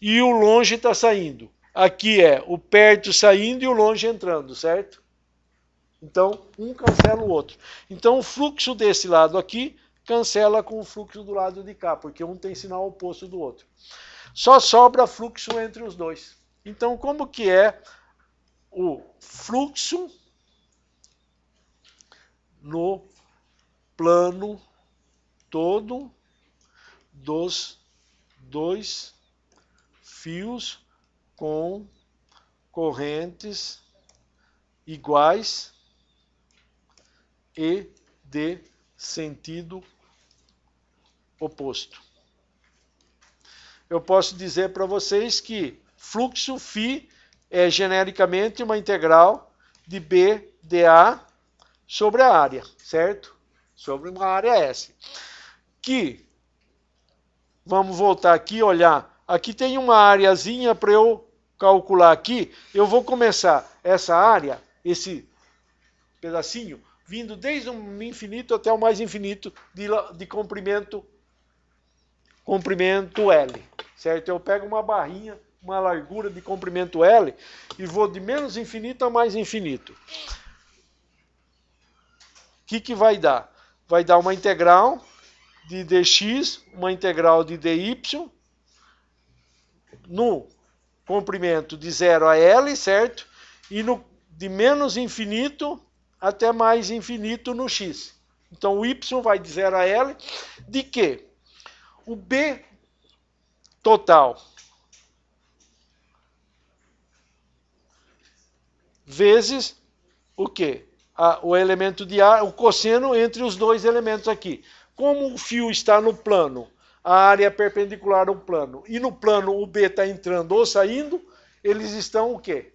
e o longe está saindo. Aqui é o perto saindo e o longe entrando, certo? Então, um cancela o outro. Então, o fluxo desse lado aqui cancela com o fluxo do lado de cá, porque um tem sinal oposto do outro. Só sobra fluxo entre os dois. Então, como que é o fluxo no plano todo dos dois fios com correntes iguais e de sentido oposto? Eu posso dizer para vocês que fluxo φ é genericamente uma integral de B dA sobre a área, certo? Sobre uma área S. Que, vamos voltar aqui e olhar, aqui tem uma areazinha para eu calcular aqui, eu vou começar essa área, esse pedacinho, vindo desde o infinito até o mais infinito de comprimento L, certo? Eu pego uma barrinha, uma largura de comprimento L e vou de menos infinito a mais infinito. O que vai dar? Vai dar uma integral de dx, uma integral de dy, no comprimento de 0 a L, certo? E de menos infinito até mais infinito no x. Então o y vai de 0 a L, de que o B total vezes o quê? O elemento de A, o cosseno entre os dois elementos aqui. Como o fio está no plano, a área é perpendicular ao plano, e no plano o B está entrando ou saindo, eles estão o quê?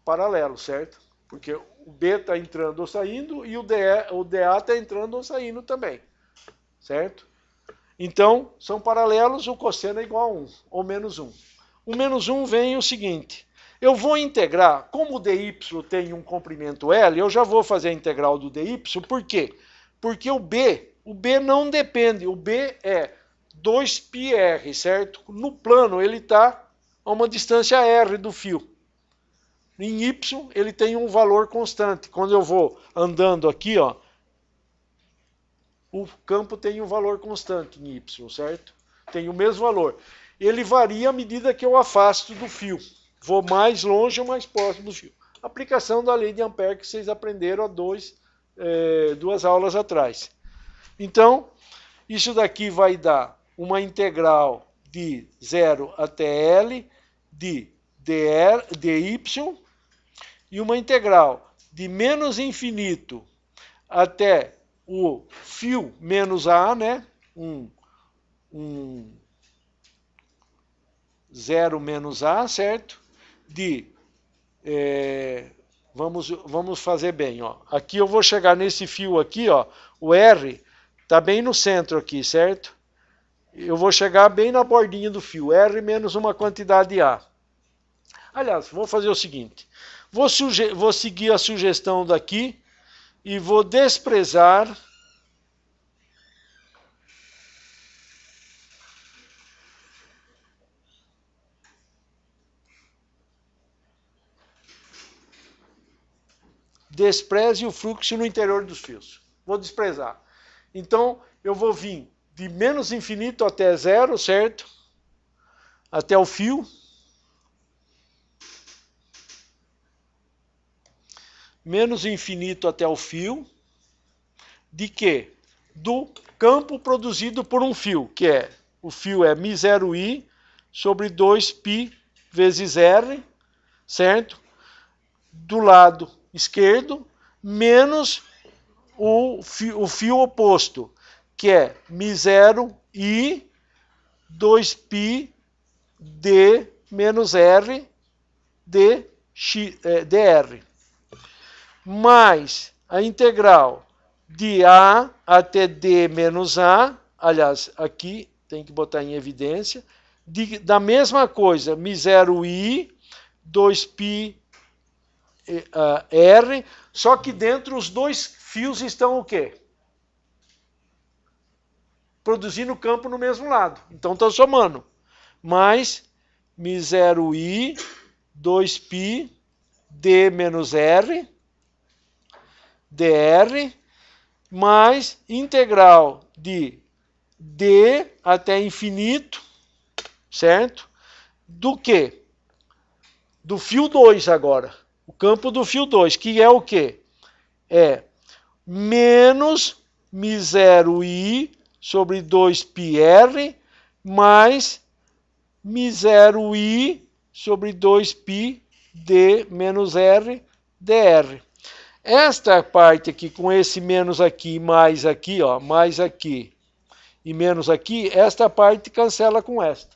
Paralelo, certo? Porque o B está entrando ou saindo e o DA está entrando ou saindo também, certo? Então, são paralelos, o cosseno é igual a 1, ou menos 1. O menos 1 vem o seguinte, eu vou integrar, como o dy tem um comprimento L, eu já vou fazer a integral do dy, por quê? Porque o B não depende, o B é 2πr, certo? No plano ele está a uma distância r do fio. Em y ele tem um valor constante. Quando eu vou andando aqui, ó, o campo tem um valor constante em y, certo? Tem o mesmo valor. Ele varia à medida que eu afasto do fio. Vou mais longe ou mais próximo do fio. Aplicação da lei de Ampère que vocês aprenderam há duas aulas atrás. Então, isso daqui vai dar uma integral de 0 até L de dy e uma integral de menos infinito até o fio menos A, né? 0 menos A, certo? Vamos fazer bem, ó. Aqui eu vou chegar nesse fio aqui, ó. O R está bem no centro aqui, certo? Eu vou chegar bem na bordinha do fio. R menos uma quantidade A. Aliás, vou fazer o seguinte. Vou seguir a sugestão daqui e vou desprezar despreze o fluxo no interior dos fios. Vou desprezar. Então, eu vou vir de menos infinito até 0, certo? Até o fio. Menos infinito até o fio. De quê? Do campo produzido por um fio, que é, o fio é μ0i sobre 2π vezes r, certo? Do lado esquerdo, menos o fio oposto, que é μ0i 2π d menos R dr. Mais a integral de A até D menos A, aliás, aqui tem que botar em evidência, da mesma coisa, μ0i, 2π R, só que dentro os dois fios estão o quê? Produzindo campo no mesmo lado. Então está somando. Mais μ0i, 2π D menos R, dr, mais integral de D até infinito, certo? Do quê? Do fio 2 agora. O campo do fio 2, que é o quê? É menos μ0i sobre 2πr mais μ0i sobre 2π d menos r dr. Esta parte aqui, com esse menos aqui, mais aqui, ó, mais aqui e menos aqui, esta parte cancela com esta.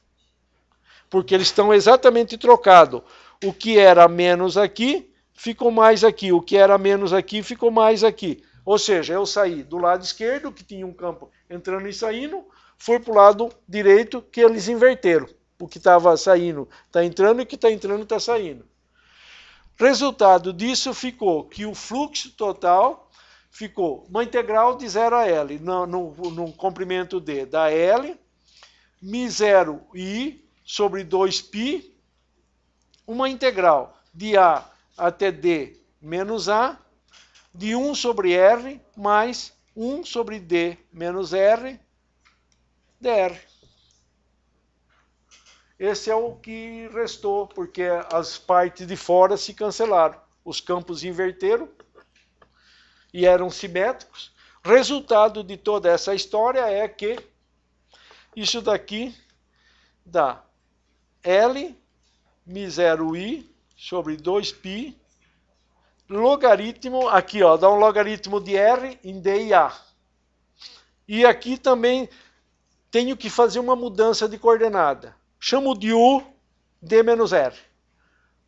Porque eles estão exatamente trocados. O que era menos aqui, ficou mais aqui. O que era menos aqui, ficou mais aqui. Ou seja, eu saí do lado esquerdo, que tinha um campo entrando e saindo, fui para o lado direito, que eles inverteram. O que estava saindo está entrando e o que está entrando está saindo. Resultado disso ficou que o fluxo total ficou uma integral de 0 a L, no comprimento D, da L, μ0i sobre 2π, uma integral de A até D menos A, de 1 sobre R mais 1 sobre D menos R, dr. Esse é o que restou, porque as partes de fora se cancelaram. Os campos inverteram e eram simétricos. Resultado de toda essa história é que isso daqui dá L μ0i sobre 2π, logaritmo, aqui ó, dá um logaritmo de R em D e A. E aqui também tenho que fazer uma mudança de coordenada. Chamo de U D menos R.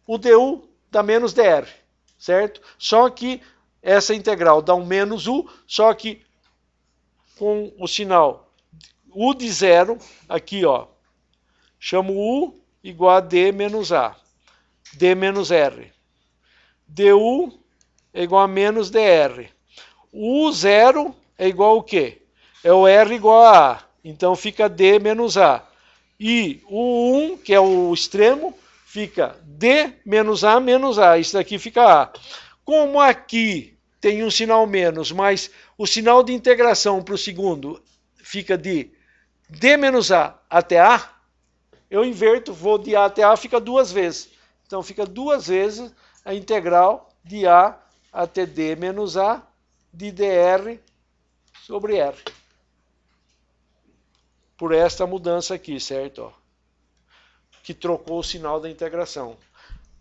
O DU dá menos DR, certo? Só que essa integral dá um menos U, só que com o sinal U de zero, aqui ó, chamo U igual a D menos A, D menos R. DU é igual a menos DR. O U0 é igual ao quê? É o R igual a A, então fica D menos A. E o 1, que é o extremo, fica D menos A menos A. Isso daqui fica A. Como aqui tem um sinal menos, mas o sinal de integração para o segundo fica de D menos A até A, eu inverto, vou de A até A, fica duas vezes. Então fica duas vezes a integral de A até D menos A de dr sobre R. Por esta mudança aqui, certo? Ó, que trocou o sinal da integração.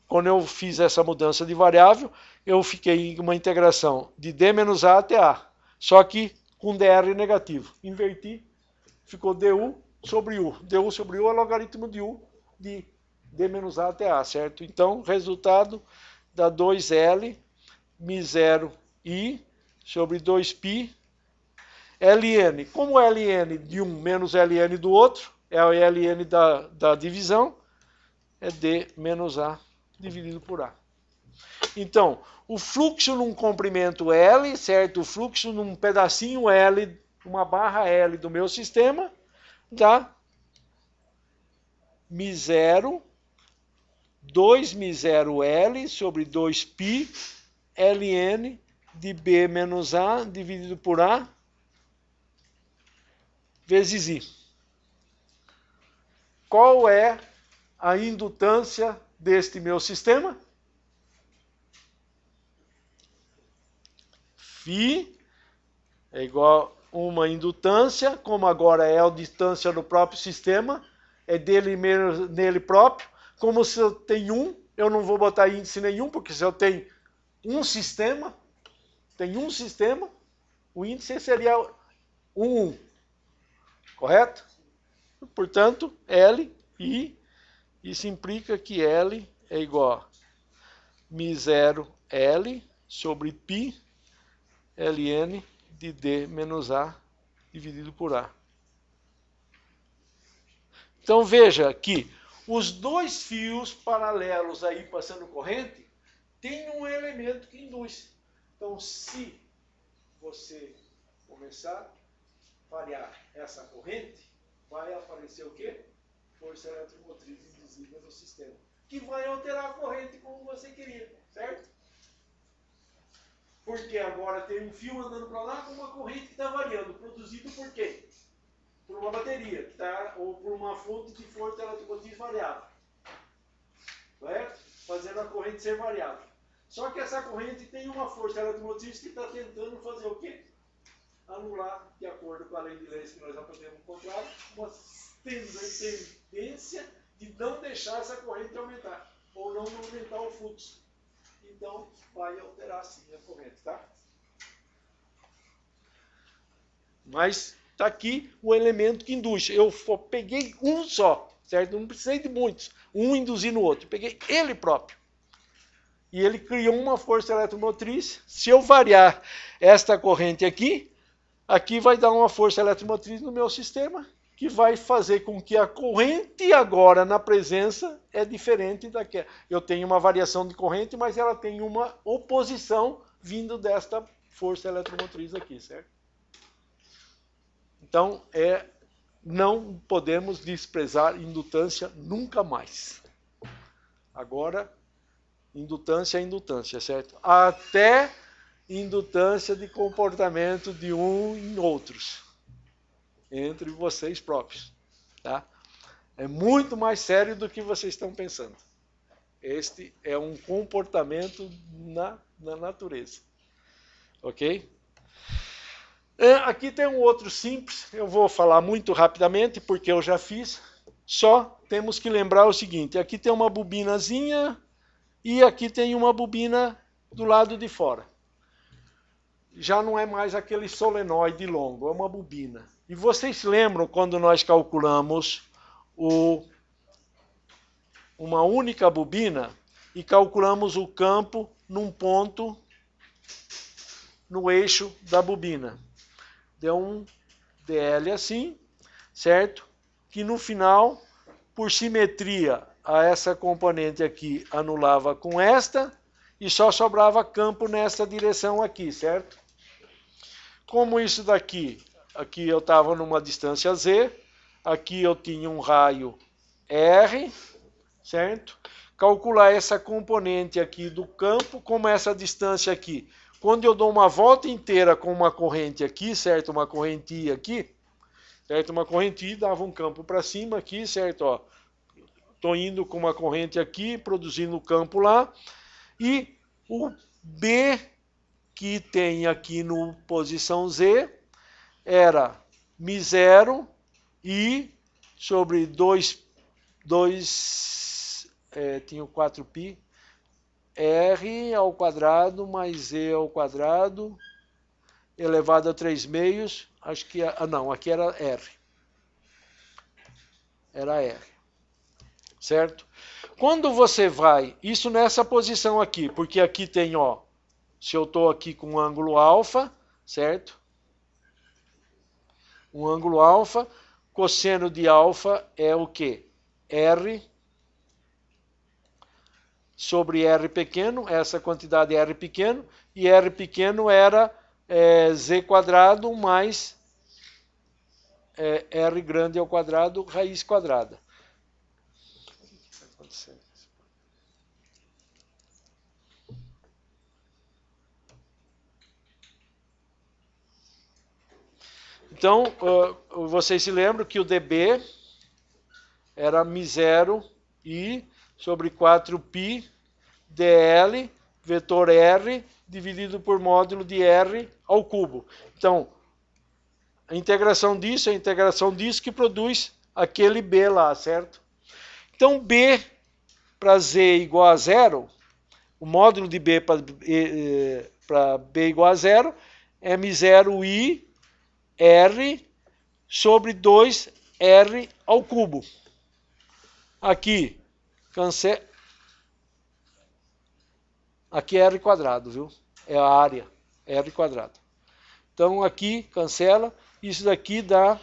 Quando eu fiz essa mudança de variável, eu fiquei em uma integração de D menos A até A, só que com dr negativo. Inverti, ficou du sobre U. Du sobre U é logaritmo de U de D menos A até A, certo? Então, resultado dá 2L μ0i sobre 2π ln. Como ln de um menos ln do outro, é o ln da divisão, é D menos A dividido por A. Então, o fluxo num comprimento L, certo? O fluxo num pedacinho L, uma barra L do meu sistema, dá μ0, 2μ0L sobre 2π ln de B menos A dividido por A vezes I. Qual é a indutância deste meu sistema? Φ é igual a uma indutância, como agora é a distância no próprio sistema, é dele menos nele próprio. Como se eu tenho um, eu não vou botar índice nenhum, porque se eu tenho um sistema, o índice seria 1. Correto? Portanto, L, I Isso implica que L é igual a μ0 L sobre π ln de D menos A dividido por A. Então veja que os dois fios paralelos aí passando corrente tem um elemento que induz. Então se você começar a variar essa corrente, vai aparecer o quê? Força eletromotriz induzida no sistema, que vai alterar a corrente como você queria, certo? Porque agora tem um fio andando para lá com uma corrente que está variando, produzido por quê? Por uma bateria, que tá, ou por uma fonte de força eletromotriz variável, certo? Fazendo a corrente ser variável. Só que essa corrente tem uma força eletromotriz que está tentando fazer o quê? Anular, de acordo com a lei de leis que nós aprendemos no contrato, uma tendência de não deixar essa corrente aumentar, ou não aumentar o fluxo. Então, vai alterar sim a corrente, tá? Mas está aqui o elemento que induz. Eu peguei um só, certo? Não precisei de muitos. Um induzindo o outro. Peguei ele próprio. E ele criou uma força eletromotriz. Se eu variar esta corrente aqui, aqui vai dar uma força eletromotriz no meu sistema, que vai fazer com que a corrente agora na presença é diferente daquela. Eu tenho uma variação de corrente, mas ela tem uma oposição vindo desta força eletromotriz aqui, certo? Então, não podemos desprezar indutância nunca mais. Agora, indutância é indutância, certo? Até indutância de comportamento de um em outros, entre vocês próprios, tá? É muito mais sério do que vocês estão pensando. Este é um comportamento na natureza, ok? Aqui tem um outro simples, eu vou falar muito rapidamente, porque eu já fiz. Só temos que lembrar o seguinte, aqui tem uma bobinazinha e aqui tem uma bobina do lado de fora. Já não é mais aquele solenoide longo, é uma bobina. E vocês se lembram quando nós calculamos uma única bobina e calculamos o campo num ponto no eixo da bobina? Deu um DL assim, certo? Que no final, por simetria a essa componente aqui, anulava com esta e só sobrava campo nessa direção aqui, certo? Como isso daqui, aqui eu estava numa distância Z, aqui eu tinha um raio R, certo? Calcular essa componente aqui do campo, como essa distância aqui. Quando eu dou uma volta inteira com uma corrente aqui, certo? Uma correntia aqui, certo? Uma correntia dava um campo para cima aqui, certo? Estou indo com uma corrente aqui, produzindo campo lá. E o B que tem aqui no posição Z era μ0 I sobre 2 tinha o 4π, R ao quadrado mais E ao quadrado elevado a 3/2, acho que, não, aqui era R. Era R, certo? Quando você vai, isso nessa posição aqui, porque aqui tem, ó, se eu estou aqui com um ângulo alfa, certo? Um ângulo alfa, cosseno de alfa é o quê? R sobre R pequeno, essa quantidade é R pequeno, e R pequeno era Z quadrado mais R grande ao quadrado, raiz quadrada. O que está acontecendo? Então, vocês se lembram que o dB era μ0 I sobre 4π dl vetor R dividido por módulo de R ao cubo. Então, a integração disso é a integração disso que produz aquele B lá, certo? Então, B para Z igual a 0, o módulo de B para B igual a 0 é μ0 I R sobre 2R ao cubo. Aqui, cancela. Aqui é R quadrado, viu? É a área, R quadrado. Então aqui cancela, isso daqui dá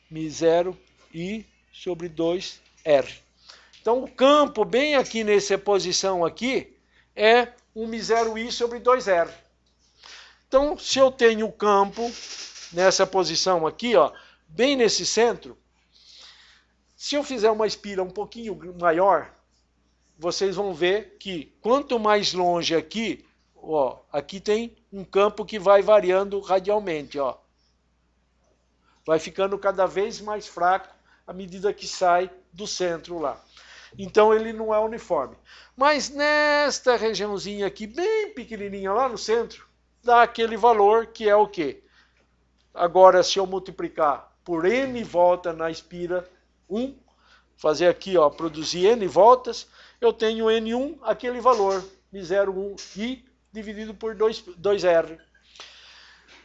μ0 I sobre 2R. Então o campo bem aqui nessa posição aqui é um μ0 I sobre 2R. Então se eu tenho o campo nessa posição aqui, ó, bem nesse centro, se eu fizer uma espira um pouquinho maior, vocês vão ver que quanto mais longe aqui, ó, aqui tem um campo que vai variando radialmente, ó. Vai ficando cada vez mais fraco à medida que sai do centro lá. Então ele não é uniforme. Mas nesta regiãozinha aqui, bem pequenininha lá no centro, dá aquele valor que é o quê? Agora, se eu multiplicar por N volta na espira 1, fazer aqui, ó, produzir N voltas, eu tenho N1, aquele valor, μ01I, dividido por 2R.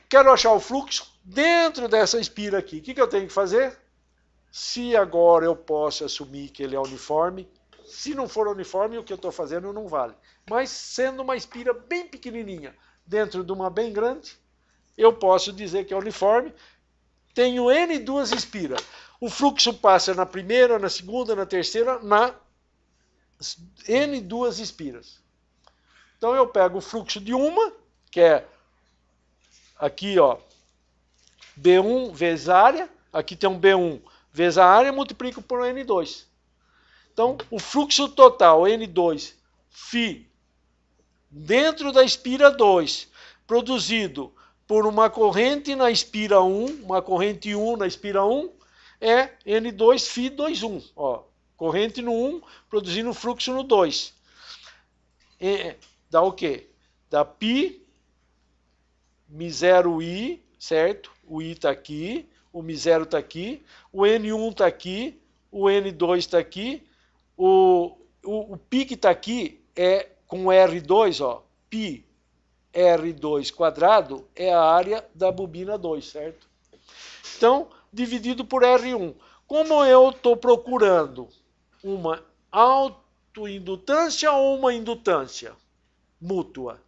Quero achar o fluxo dentro dessa espira aqui. O que eu tenho que fazer? Se agora eu posso assumir que ele é uniforme, se não for uniforme, o que eu estou fazendo não vale. Mas sendo uma espira bem pequenininha, dentro de uma bem grande, eu posso dizer que é uniforme. Tenho N duas espiras. O fluxo passa na primeira, na segunda, na terceira, na N duas espiras. Então eu pego o fluxo de uma, que é aqui, ó, B1 vezes a área, aqui tem um B1 vezes a área, multiplico por N2. Então, o fluxo total, N2, φ, dentro da espira 2, produzido por uma corrente na espira 1, uma corrente 1 na espira 1, é N2 φ 21. Ó, corrente no 1, produzindo fluxo no 2. Dá o quê? Dá π, μ0I, certo? O I está aqui, o μ0 está aqui, o N1 está aqui, o N2 está aqui, o π que está aqui é com R2, ó, π R2 quadrado é a área da bobina 2, certo? Então, dividido por R1. Como eu estou procurando uma autoindutância ou uma indutância mútua?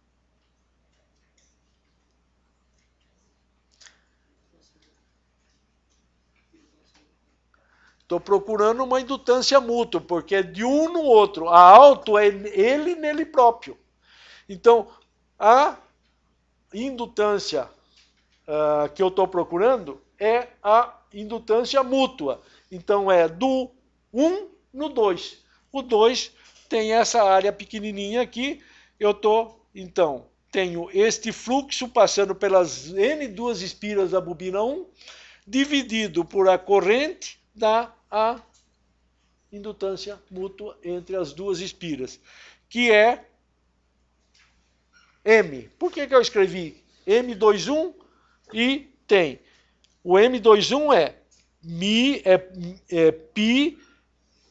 Estou procurando uma indutância mútua, porque é de um no outro. A auto é ele nele próprio. Então, a indutância que eu estou procurando é a indutância mútua. Então, é do 1 no 2. O 2 tem essa área pequenininha aqui. Então, tenho este fluxo passando pelas N duas espiras da bobina 1, dividido por a corrente, dá a indutância mútua entre as duas espiras, que é M. Por que eu escrevi M21 e tem? O M21 é π,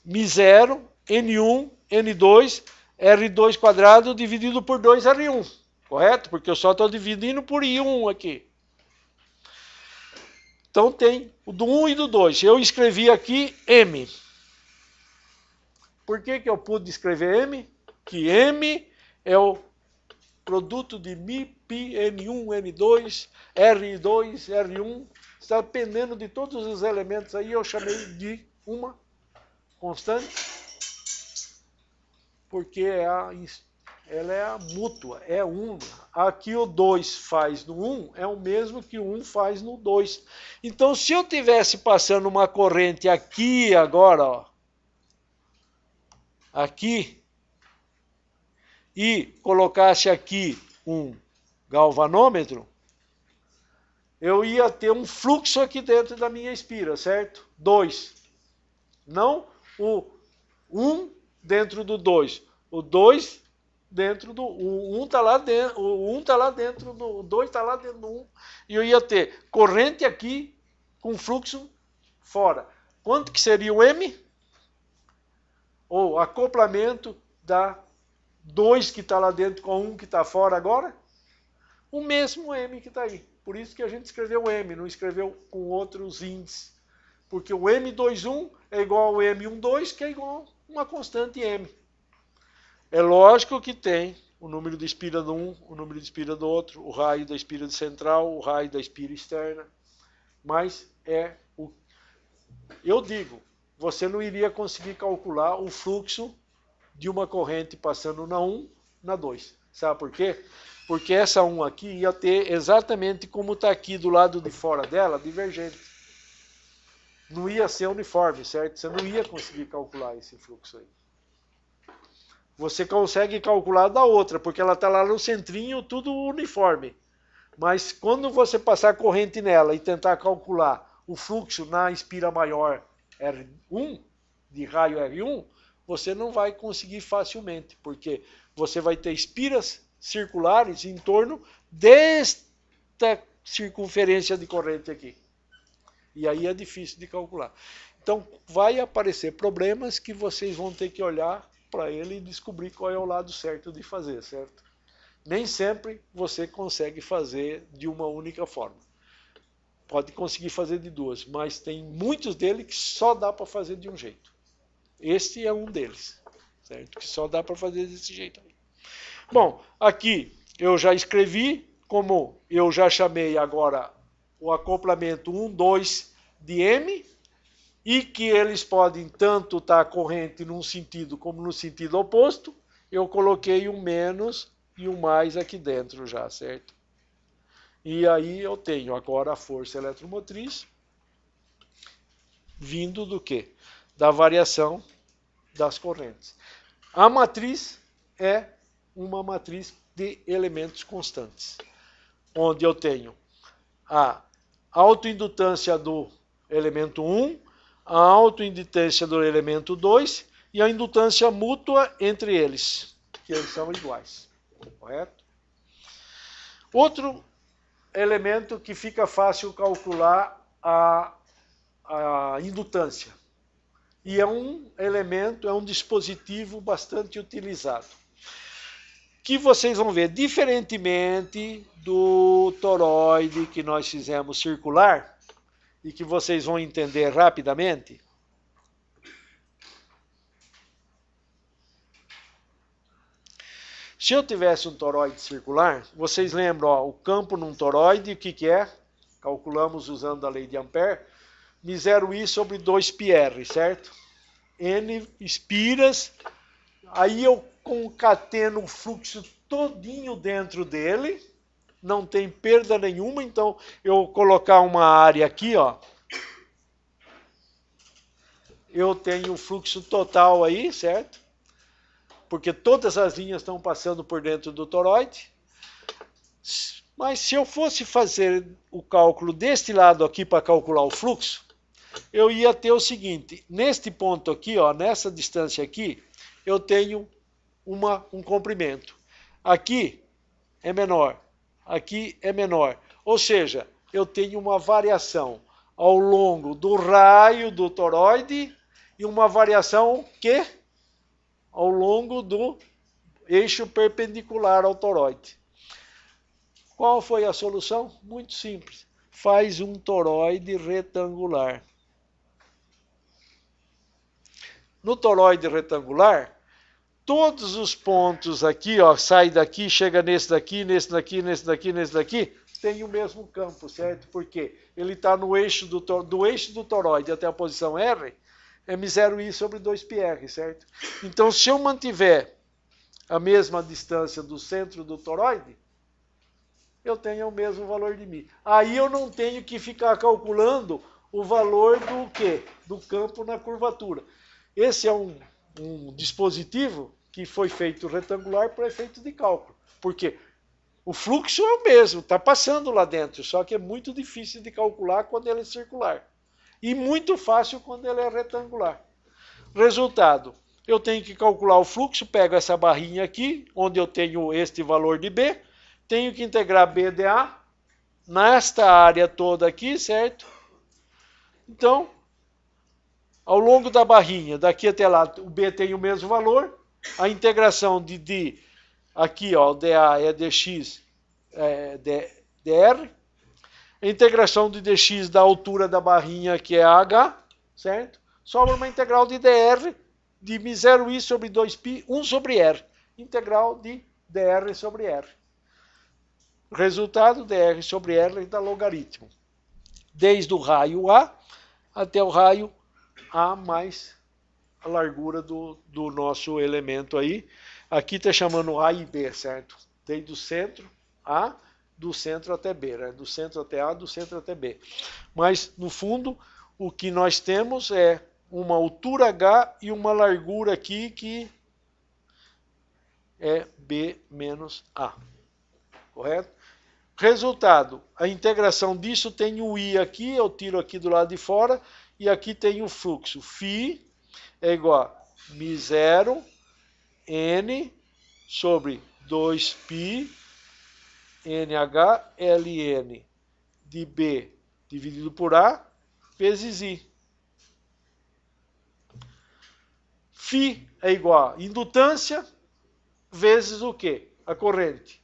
μ0, N1, N2, R2 quadrado dividido por 2R1. Correto? Porque eu só estou dividindo por I1 aqui. Então tem o do 1 e do 2. Eu escrevi aqui M. Por que eu pude escrever M? Que M é o produto de μ, π, N1, N2, R2, R1. Está dependendo de todos os elementos aí, eu chamei de uma constante, porque ela é a mútua, é uma. Aqui o 2 faz no 1 é o mesmo que o 1 faz no 2. Então, se eu tivesse passando uma corrente aqui agora, ó, aqui, e colocasse aqui um galvanômetro, eu ia ter um fluxo aqui dentro da minha espira, certo? 2. Não o 1 dentro do 2. O 2 dentro do... O 1 está lá dentro, o 1 está lá dentro do... O 2 está lá dentro do 1. E eu ia ter corrente aqui com fluxo fora. Quanto que seria o M? Ou acoplamento da 2 que está lá dentro com 1 que está fora agora? O mesmo M que está aí. Por isso que a gente escreveu M, não escreveu com outros índices. Porque o M21 é igual ao M12, que é igual a uma constante M. É lógico que tem o número de espira de um, o número de espira do outro, o raio da espira central, o raio da espira externa. Mas eu digo, você não iria conseguir calcular o fluxo de uma corrente passando na 1, na 2. Sabe por quê? Porque essa 1 aqui ia ter exatamente como está aqui do lado de fora dela, divergente. Não ia ser uniforme, certo? Você não ia conseguir calcular esse fluxo aí. Você consegue calcular da outra, porque ela está lá no centrinho, tudo uniforme. Mas quando você passar corrente nela e tentar calcular o fluxo na espira maior R1, de raio R1, você não vai conseguir facilmente, porque você vai ter espiras circulares em torno desta circunferência de corrente aqui. E aí é difícil de calcular. Então vai aparecer problemas que vocês vão ter que olhar para ele e descobrir qual é o lado certo de fazer, certo? Nem sempre você consegue fazer de uma única forma. Pode conseguir fazer de duas, mas tem muitos deles que só dá para fazer de um jeito. Este é um deles, certo? Que só dá para fazer desse jeito aí. Bom, aqui eu já escrevi, como eu já chamei agora o acoplamento 1, 2 de M, e que eles podem tanto estar corrente num sentido como no sentido oposto, eu coloquei um menos e um mais aqui dentro já, certo? E aí eu tenho agora a força eletromotriz vindo do quê? Da variação das correntes. A matriz é uma matriz de elementos constantes, onde eu tenho a autoindutância do elemento 1, a autoindutância do elemento 2 e a indutância mútua entre eles, que eles são iguais, correto? Outro elemento que fica fácil calcular a indutância. E é um elemento, é um dispositivo bastante utilizado. Que vocês vão ver, diferentemente do toroide que nós fizemos circular, e que vocês vão entender rapidamente. Se eu tivesse um toroide circular, vocês lembram, ó, o campo num toroide, o que é? Calculamos usando a lei de Ampère, μ0i sobre 2πr, certo? N espiras, aí eu concateno o fluxo todinho dentro dele, não tem perda nenhuma, então eu colocar uma área aqui, ó, eu tenho o fluxo total aí, certo? Porque todas as linhas estão passando por dentro do toroide. Mas se eu fosse fazer o cálculo deste lado aqui para calcular o fluxo, eu ia ter o seguinte, neste ponto aqui, ó, nessa distância aqui, eu tenho um comprimento. Aqui é menor. Aqui é menor. Ou seja, eu tenho uma variação ao longo do raio do toroide e uma variação que ao longo do eixo perpendicular ao toroide. Qual foi a solução? Muito simples. Faz um toroide retangular. No toroide retangular, todos os pontos aqui, ó, sai daqui, chega nesse daqui, nesse daqui, nesse daqui, nesse daqui, tem o mesmo campo, certo? Porque ele está no eixo do eixo do toroide até a posição R, é μ0i sobre 2πr, certo? Então, se eu mantiver a mesma distância do centro do toroide, eu tenho o mesmo valor de μ. Aí eu não tenho que ficar calculando o valor do quê? Do campo na curvatura. Esse é um dispositivo que foi feito retangular para efeito de cálculo. Porque o fluxo é o mesmo, está passando lá dentro, só que é muito difícil de calcular quando ele é circular. E muito fácil quando ele é retangular. Resultado, eu tenho que calcular o fluxo, pego essa barrinha aqui, onde eu tenho este valor de B, tenho que integrar B de A nesta área toda aqui, certo? Então, ao longo da barrinha, daqui até lá, o B tem o mesmo valor, a integração de D, aqui, ó, dA é dx dr, a integração de dx da altura da barrinha, que é H, certo? Sobra uma integral de dr de μ0i sobre 2π, 1 sobre r. Integral de dr sobre r. Resultado, dr sobre r dá logaritmo. Desde o raio A até o raio A mais a largura do nosso elemento aí. Aqui está chamando A e B, certo? Desde o centro A, do centro até B, né? Do centro até A, do centro até B. Mas, no fundo, o que nós temos é uma altura H e uma largura aqui que é B menos A. Correto? Resultado, a integração disso tem o I aqui, eu tiro aqui do lado de fora, e aqui tem o fluxo. Φ é igual a μ0 N sobre 2π NH LN de B dividido por A vezes I. Φ é igual a indutância vezes o quê? A corrente.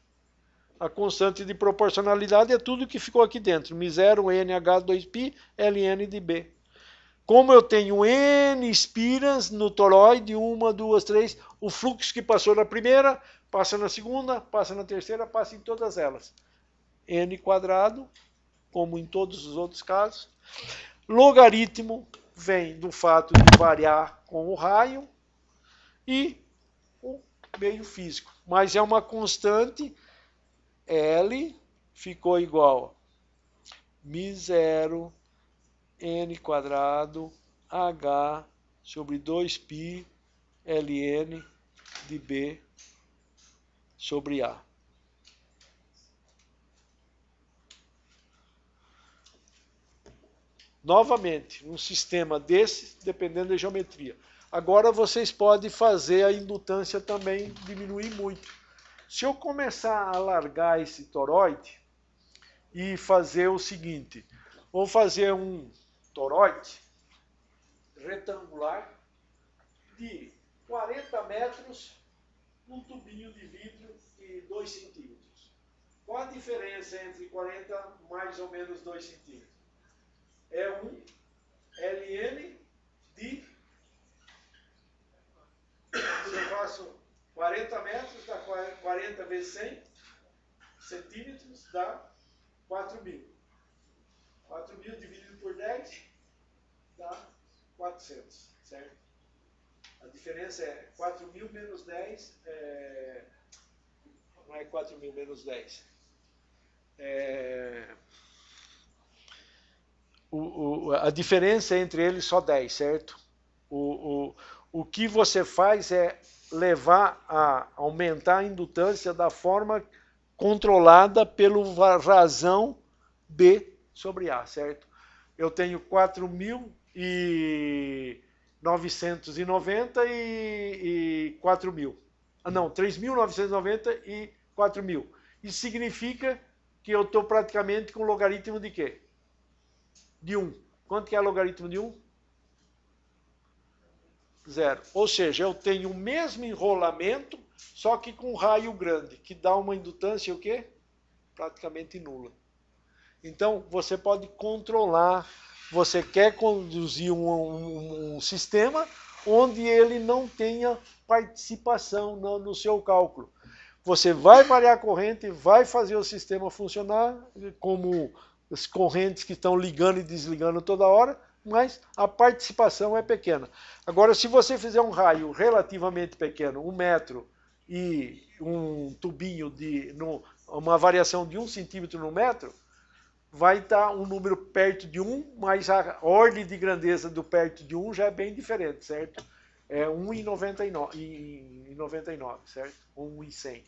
A constante de proporcionalidade é tudo que ficou aqui dentro. μ0 NH 2π LN de B. Como eu tenho N espiras no toroide, 1, 2, 3, o fluxo que passou na primeira, passa na segunda, passa na terceira, passa em todas elas. N quadrado, como em todos os outros casos. Logaritmo vem do fato de variar com o raio e o meio físico. Mas é uma constante, L ficou igual a μ0 N quadrado H sobre 2π Ln de B sobre A. Novamente, um sistema desse, dependendo da geometria. Agora vocês podem fazer a indutância também diminuir muito. Se eu começar a alargar esse toroide e fazer o seguinte, vou fazer um toroide retangular de 40 metros, um tubinho de vidro e 2 centímetros. Qual a diferença entre 40 mais ou menos 2 centímetros? É um Ln de... Se eu faço 40 metros, dá 40 vezes 100 centímetros, dá 4.000. 4.000 dividido por 10 dá 400, certo? A diferença é 4.000 menos 10, não é 4.000 menos 10. A diferença é entre eles só 10, certo? O que você faz é levar a aumentar a indutância da forma controlada pelo razão B sobre A, certo? Eu tenho 4.990 e 4.000. Não, 3.990 e 4.000. Isso significa que eu estou praticamente com logaritmo de quê? De 1. Quanto que é logaritmo de 1? 0. Ou seja, eu tenho o mesmo enrolamento, só que com raio grande, que dá uma indutância o quê? Praticamente nula. Então, você pode controlar, você quer conduzir um sistema onde ele não tenha participação no seu cálculo. Você vai variar a corrente, vai fazer o sistema funcionar, como as correntes que estão ligando e desligando toda hora, mas a participação é pequena. Agora, se você fizer um raio relativamente pequeno, 1 metro, e um tubinho uma variação de 1 centímetro no metro, vai estar um número perto de 1, mas a ordem de grandeza do perto de 1 já é bem diferente, certo? É 1 em 99, certo? 1 em 100.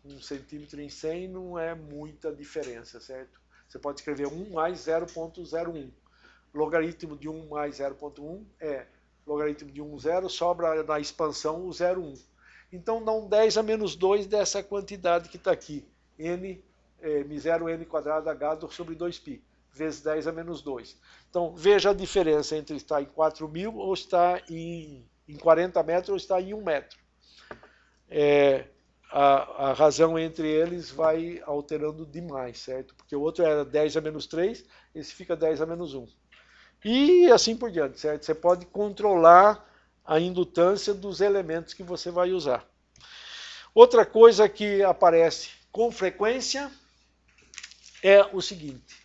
1 centímetro em 100 não é muita diferença, certo? Você pode escrever 1 mais 0,01. Logaritmo de 1 mais 0,1 é logaritmo de 1, 0, sobra na expansão o 0,1. Então dá um 10 a menos 2 dessa quantidade que está aqui. μ0 N quadrado H sobre 2π, vezes 10 a menos 2. Então veja a diferença entre estar em 4.000 ou estar em 40 metros ou estar em 1 metro. A razão entre eles vai alterando demais, certo? Porque o outro era 10 a menos 3, esse fica 10 a menos 1. E assim por diante, certo? Você pode controlar a indutância dos elementos que você vai usar. Outra coisa que aparece com frequência é o seguinte.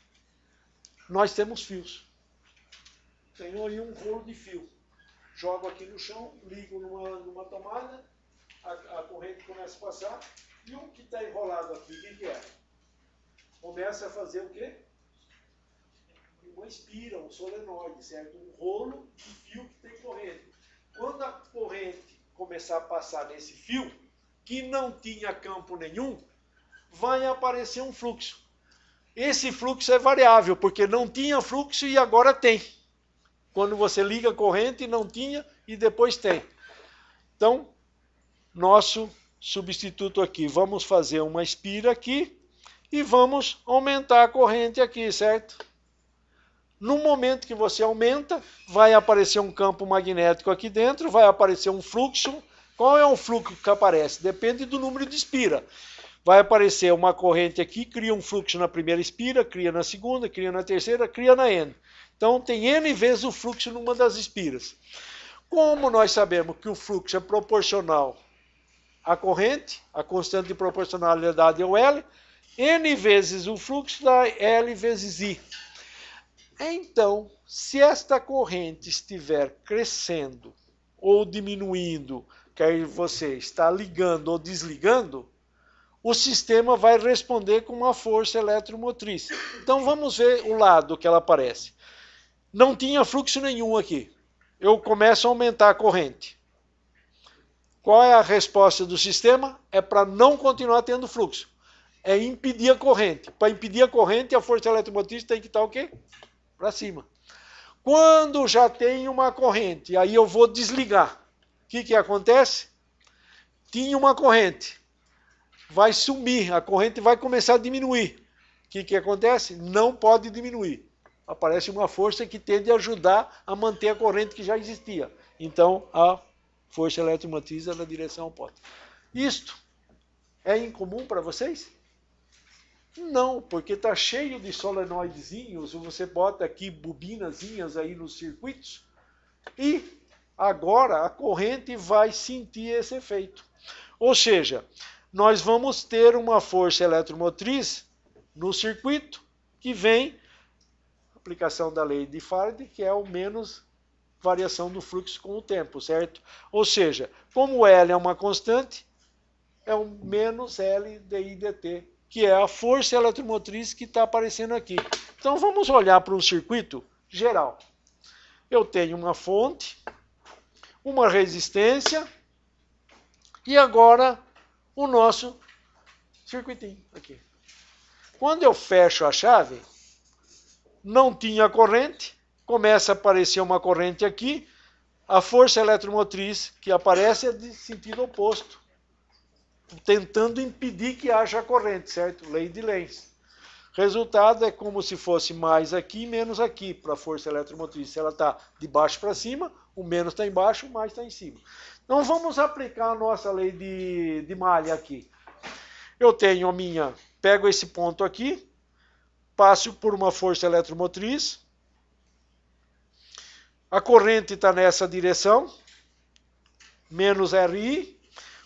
Nós temos fios. Tenho aí um rolo de fio. Jogo aqui no chão, ligo numa tomada, a corrente começa a passar, e o que está enrolado aqui, o que é? Começa a fazer o quê? Uma espira, um solenoide, certo? Um rolo de fio que tem corrente. Quando a corrente começar a passar nesse fio, que não tinha campo nenhum, vai aparecer um fluxo. Esse fluxo é variável, porque não tinha fluxo e agora tem. Quando você liga a corrente, não tinha e depois tem. Então, nosso substituto aqui, vamos fazer uma espira aqui e vamos aumentar a corrente aqui, certo? No momento que você aumenta, vai aparecer um campo magnético aqui dentro, vai aparecer um fluxo. Qual é o fluxo que aparece? Depende do número de espira. Vai aparecer uma corrente aqui, cria um fluxo na primeira espira, cria na segunda, cria na terceira, cria na N. Então tem N vezes o fluxo numa das espiras. Como nós sabemos que o fluxo é proporcional à corrente, a constante de proporcionalidade é o L, N vezes o fluxo dá L vezes I. Então, se esta corrente estiver crescendo ou diminuindo, quer você está ligando ou desligando, o sistema vai responder com uma força eletromotriz. Então vamos ver o lado que ela aparece. Não tinha fluxo nenhum aqui. Eu começo a aumentar a corrente. Qual é a resposta do sistema? É para não continuar tendo fluxo. É impedir a corrente. Para impedir a corrente, a força eletromotriz tem que estar o quê? Para cima. Quando já tem uma corrente, aí eu vou desligar. O que acontece? Tinha uma corrente. Vai sumir, a corrente vai começar a diminuir. O que acontece? Não pode diminuir. Aparece uma força que tende a ajudar a manter a corrente que já existia. Então, a força eletromotriz é na direção oposta. Isto é incomum para vocês? Não, porque está cheio de solenoidezinhos, você bota aqui bobinazinhas aí nos circuitos, e agora a corrente vai sentir esse efeito. Ou seja, nós vamos ter uma força eletromotriz no circuito que vem, aplicação da lei de Faraday, que é o menos variação do fluxo com o tempo, certo? Ou seja, como L é uma constante, é o menos L dI dt, que é a força eletromotriz que está aparecendo aqui. Então vamos olhar para um circuito geral. Eu tenho uma fonte, uma resistência e agora o nosso circuitinho aqui. Quando eu fecho a chave, não tinha corrente, começa a aparecer uma corrente aqui, a força eletromotriz que aparece é de sentido oposto, tentando impedir que haja corrente, certo? Lei de Lenz. Resultado é como se fosse mais aqui, menos aqui, para a força eletromotriz. Se ela está de baixo para cima, o menos está embaixo, o mais está em cima. Então vamos aplicar a nossa lei de malha aqui. Eu tenho a minha, pego esse ponto aqui, passo por uma força eletromotriz, a corrente está nessa direção, menos RI.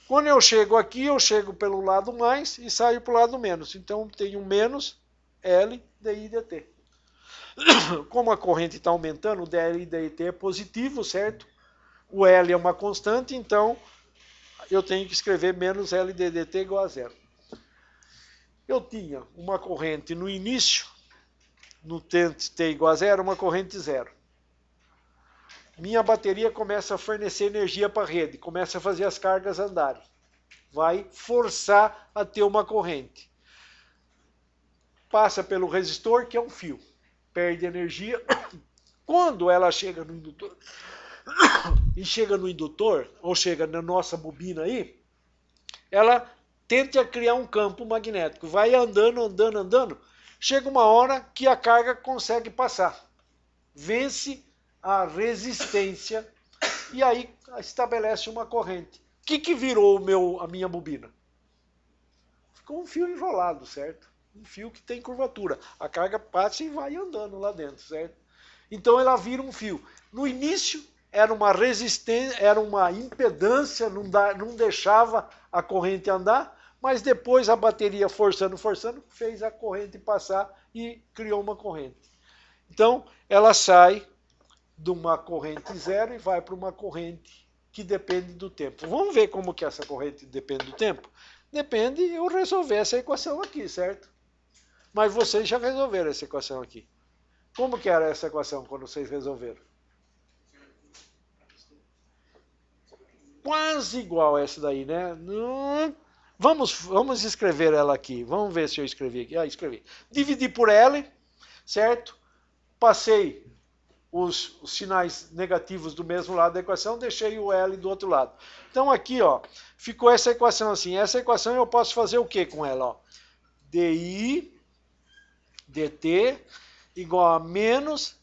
Quando eu chego aqui, eu chego pelo lado mais e saio para o lado menos. Então tenho menos L dI dt. Como a corrente está aumentando, o dI dt é positivo, certo? O L é uma constante, então eu tenho que escrever menos L dt igual a zero. Eu tinha uma corrente no início, no tempo t igual a zero, uma corrente zero. Minha bateria começa a fornecer energia para a rede, começa a fazer as cargas andarem. Vai forçar a ter uma corrente. Passa pelo resistor, que é um fio. Perde energia. Quando ela chega no indutor, e chega no indutor, ou chega na nossa bobina aí, ela tenta criar um campo magnético. Vai andando, andando, andando. Chega uma hora que a carga consegue passar. Vence a resistência e aí estabelece uma corrente. O que virou a minha bobina? Ficou um fio enrolado, certo? Um fio que tem curvatura. A carga passa e vai andando lá dentro, certo? Então ela vira um fio. No início era uma resistência, era uma impedância, não deixava a corrente andar, mas depois a bateria forçando, fez a corrente passar e criou uma corrente. Então ela sai de uma corrente zero e vai para uma corrente que depende do tempo. Vamos ver como que essa corrente depende do tempo? Depende eu resolver essa equação aqui, certo? Mas vocês já resolveram essa equação aqui. Como que era essa equação quando vocês resolveram? Quase igual essa daí, né? Vamos escrever ela aqui. Vamos ver se eu escrevi aqui. Escrevi. Dividi por L, certo? Passei os sinais negativos do mesmo lado da equação, deixei o L do outro lado. Então aqui, ó, ficou essa equação assim. Essa equação eu posso fazer o que com ela? Ó? DI dt igual a menos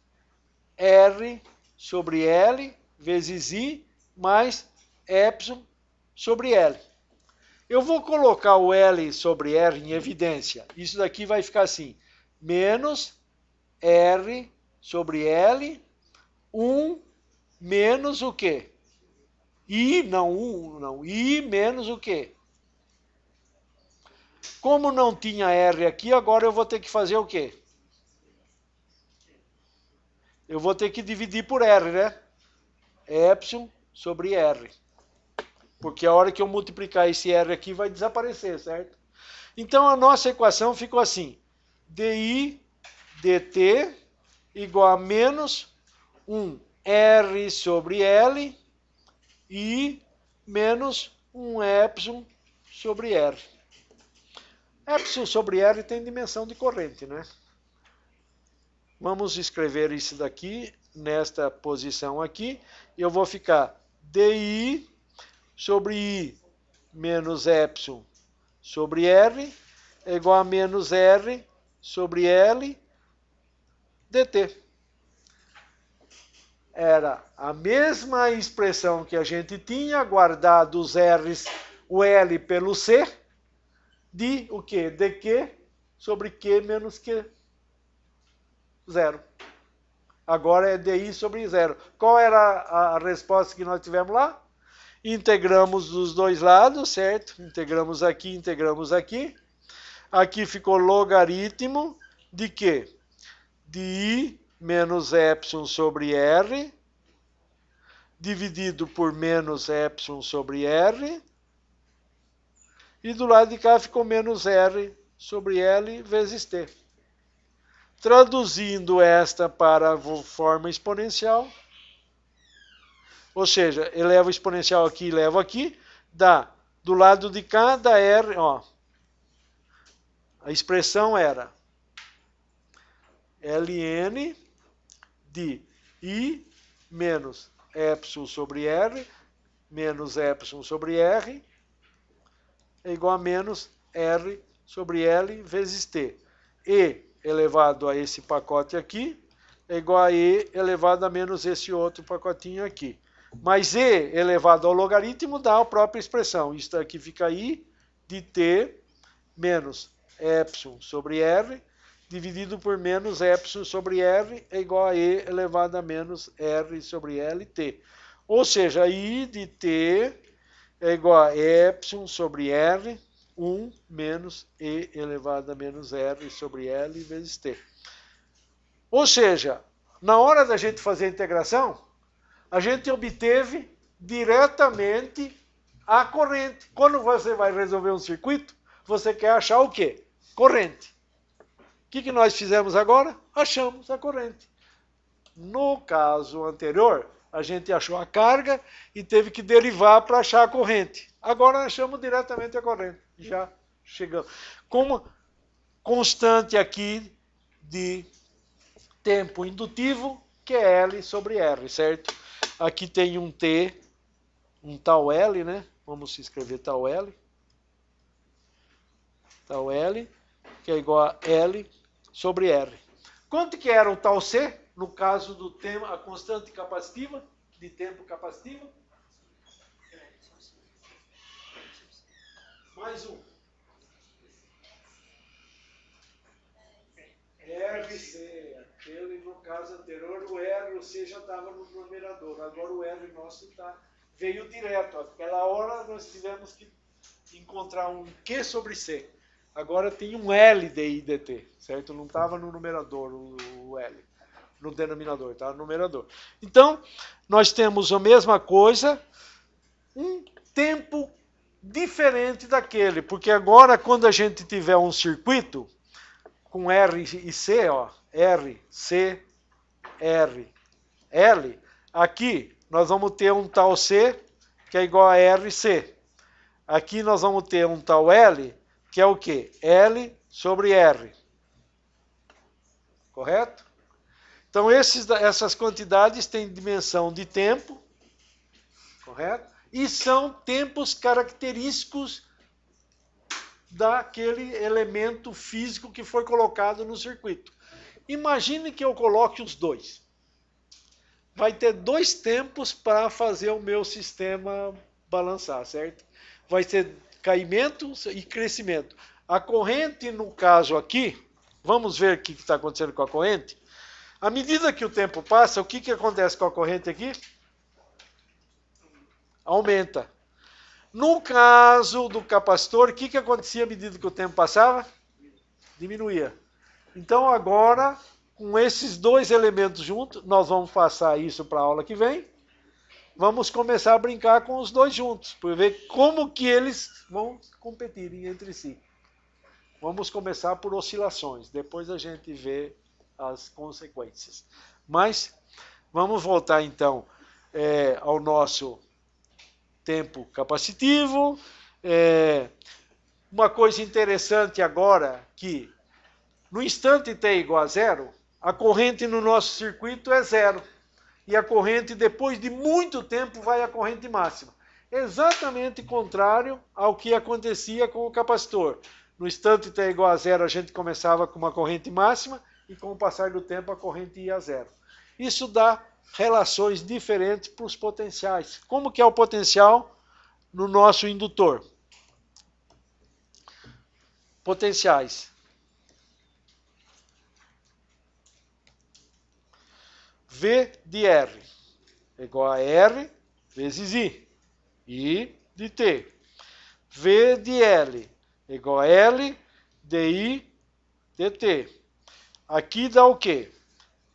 R sobre L vezes I mais epsilon sobre L. Eu vou colocar o L sobre R em evidência. Isso daqui vai ficar assim. Menos R sobre L, 1 menos o quê? I, não, 1, não. I menos o quê? Como não tinha R aqui, agora eu vou ter que fazer o quê? Eu vou ter que dividir por R, né? Epsilon sobre R. Porque a hora que eu multiplicar esse R aqui vai desaparecer, certo? Então a nossa equação ficou assim. DI dt igual a menos 1 R sobre L e menos 1 epsilon sobre R. Epsilon sobre R tem dimensão de corrente, né? Vamos escrever isso daqui, nesta posição aqui. Eu vou ficar DI sobre I menos epsilon sobre R é igual a menos R sobre L dt. Era a mesma expressão que a gente tinha, guardado os R's, o L pelo C, de o quê? dq sobre Q menos Q zero. Agora é DI sobre zero. Qual era a resposta que nós tivemos lá? Integramos dos dois lados, certo? Integramos aqui, integramos aqui. Aqui ficou logaritmo de quê? De I menos epsilon sobre R, dividido por menos epsilon sobre R. E do lado de cá ficou menos R sobre L vezes T. Traduzindo esta para a forma exponencial, ou seja, eleva o exponencial aqui e levo aqui, dá do lado de cá da R, ó, a expressão era ln de I menos epsilon sobre R, menos epsilon sobre R, é igual a menos R sobre L vezes T. E elevado a esse pacote aqui é igual a E elevado a menos esse outro pacotinho aqui. Mas E elevado ao logaritmo dá a própria expressão. Isso aqui fica I de T menos epsilon sobre R, dividido por menos epsilon sobre R é igual a E elevado a menos R sobre LT. Ou seja, I de T é igual a epsilon sobre R, 1 menos E elevado a menos R sobre L vezes T. Ou seja, na hora da gente fazer a integração, a gente obteve diretamente a corrente. Quando você vai resolver um circuito, você quer achar o quê? Corrente. O que nós fizemos agora? Achamos a corrente. No caso anterior, a gente achou a carga e teve que derivar para achar a corrente. Agora achamos diretamente a corrente. Já chegamos. Como constante aqui de tempo indutivo, que é L sobre R, certo? Aqui tem um T, um tal L, né? Vamos escrever tal L. Tal L, que é igual a L sobre R. Quanto que era o tal C, no caso do tema, a constante capacitiva, de tempo capacitiva? Mais um. RC. Ele, no caso anterior, o R e o C já estava no numerador. Agora o R nosso veio direto. Aquela hora nós tivemos que encontrar um Q sobre C. Agora tem um L de I dt, certo? Não estava no numerador o L, no denominador, estava no numerador. Então, nós temos a mesma coisa, um tempo diferente daquele, porque agora quando a gente tiver um circuito com R e C, ó, R, C, R, L, aqui nós vamos ter um tal C que é igual a R, C. Aqui nós vamos ter um tal L, que é o quê? L sobre R. Correto? Então, essas quantidades têm dimensão de tempo, correto? E são tempos característicos daquele elemento físico que foi colocado no circuito. Imagine que eu coloque os dois. Vai ter dois tempos para fazer o meu sistema balançar, certo? Vai ter caimento e crescimento. A corrente, no caso aqui, vamos ver o que está acontecendo com a corrente. À medida que o tempo passa, o que acontece com a corrente aqui? Aumenta. No caso do capacitor, o que acontecia à medida que o tempo passava? Diminuía. Então agora, com esses dois elementos juntos, nós vamos passar isso para a aula que vem. Vamos começar a brincar com os dois juntos, para ver como que eles vão competirem entre si. Vamos começar por oscilações, depois a gente vê as consequências. Mas vamos voltar então ao nosso tempo capacitivo. Uma coisa interessante agora, que no instante t igual a zero, a corrente no nosso circuito é zero. E a corrente, depois de muito tempo, vai à corrente máxima. Exatamente contrário ao que acontecia com o capacitor. No instante t igual a zero, a gente começava com uma corrente máxima e com o passar do tempo a corrente ia a zero. Isso dá relações diferentes para os potenciais. Como que é o potencial no nosso indutor? Potenciais. V de R é igual a R vezes I. I de T. V de L é igual a L de I dt. Aqui dá o quê?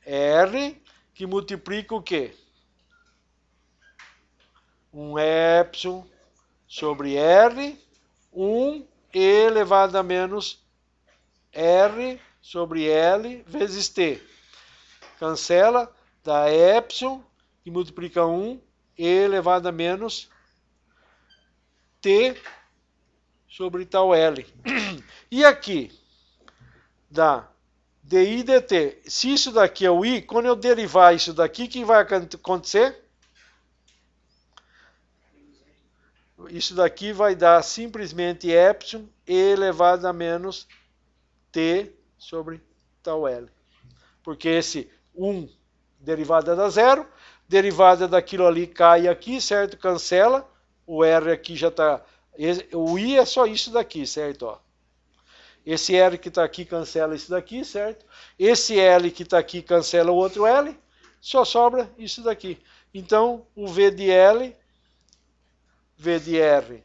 R que multiplica o quê? Um epsilon sobre R, 1 E elevado a menos R sobre L vezes T. Cancela, dá epsilon que multiplica 1 E elevado a menos T sobre tal L. E aqui dá dI dt. Se isso daqui é o I, quando eu derivar isso daqui, o que vai acontecer? Isso daqui vai dar simplesmente epsilon E elevado a menos T sobre tal L. Porque esse 1 derivada da zero, derivada daquilo ali cai aqui, certo? Cancela. O R aqui já está... O I é só isso daqui, certo? Ó. Esse R que está aqui cancela isso daqui, certo? Esse L que está aqui cancela o outro L. Só sobra isso daqui. Então, o V de L, V de R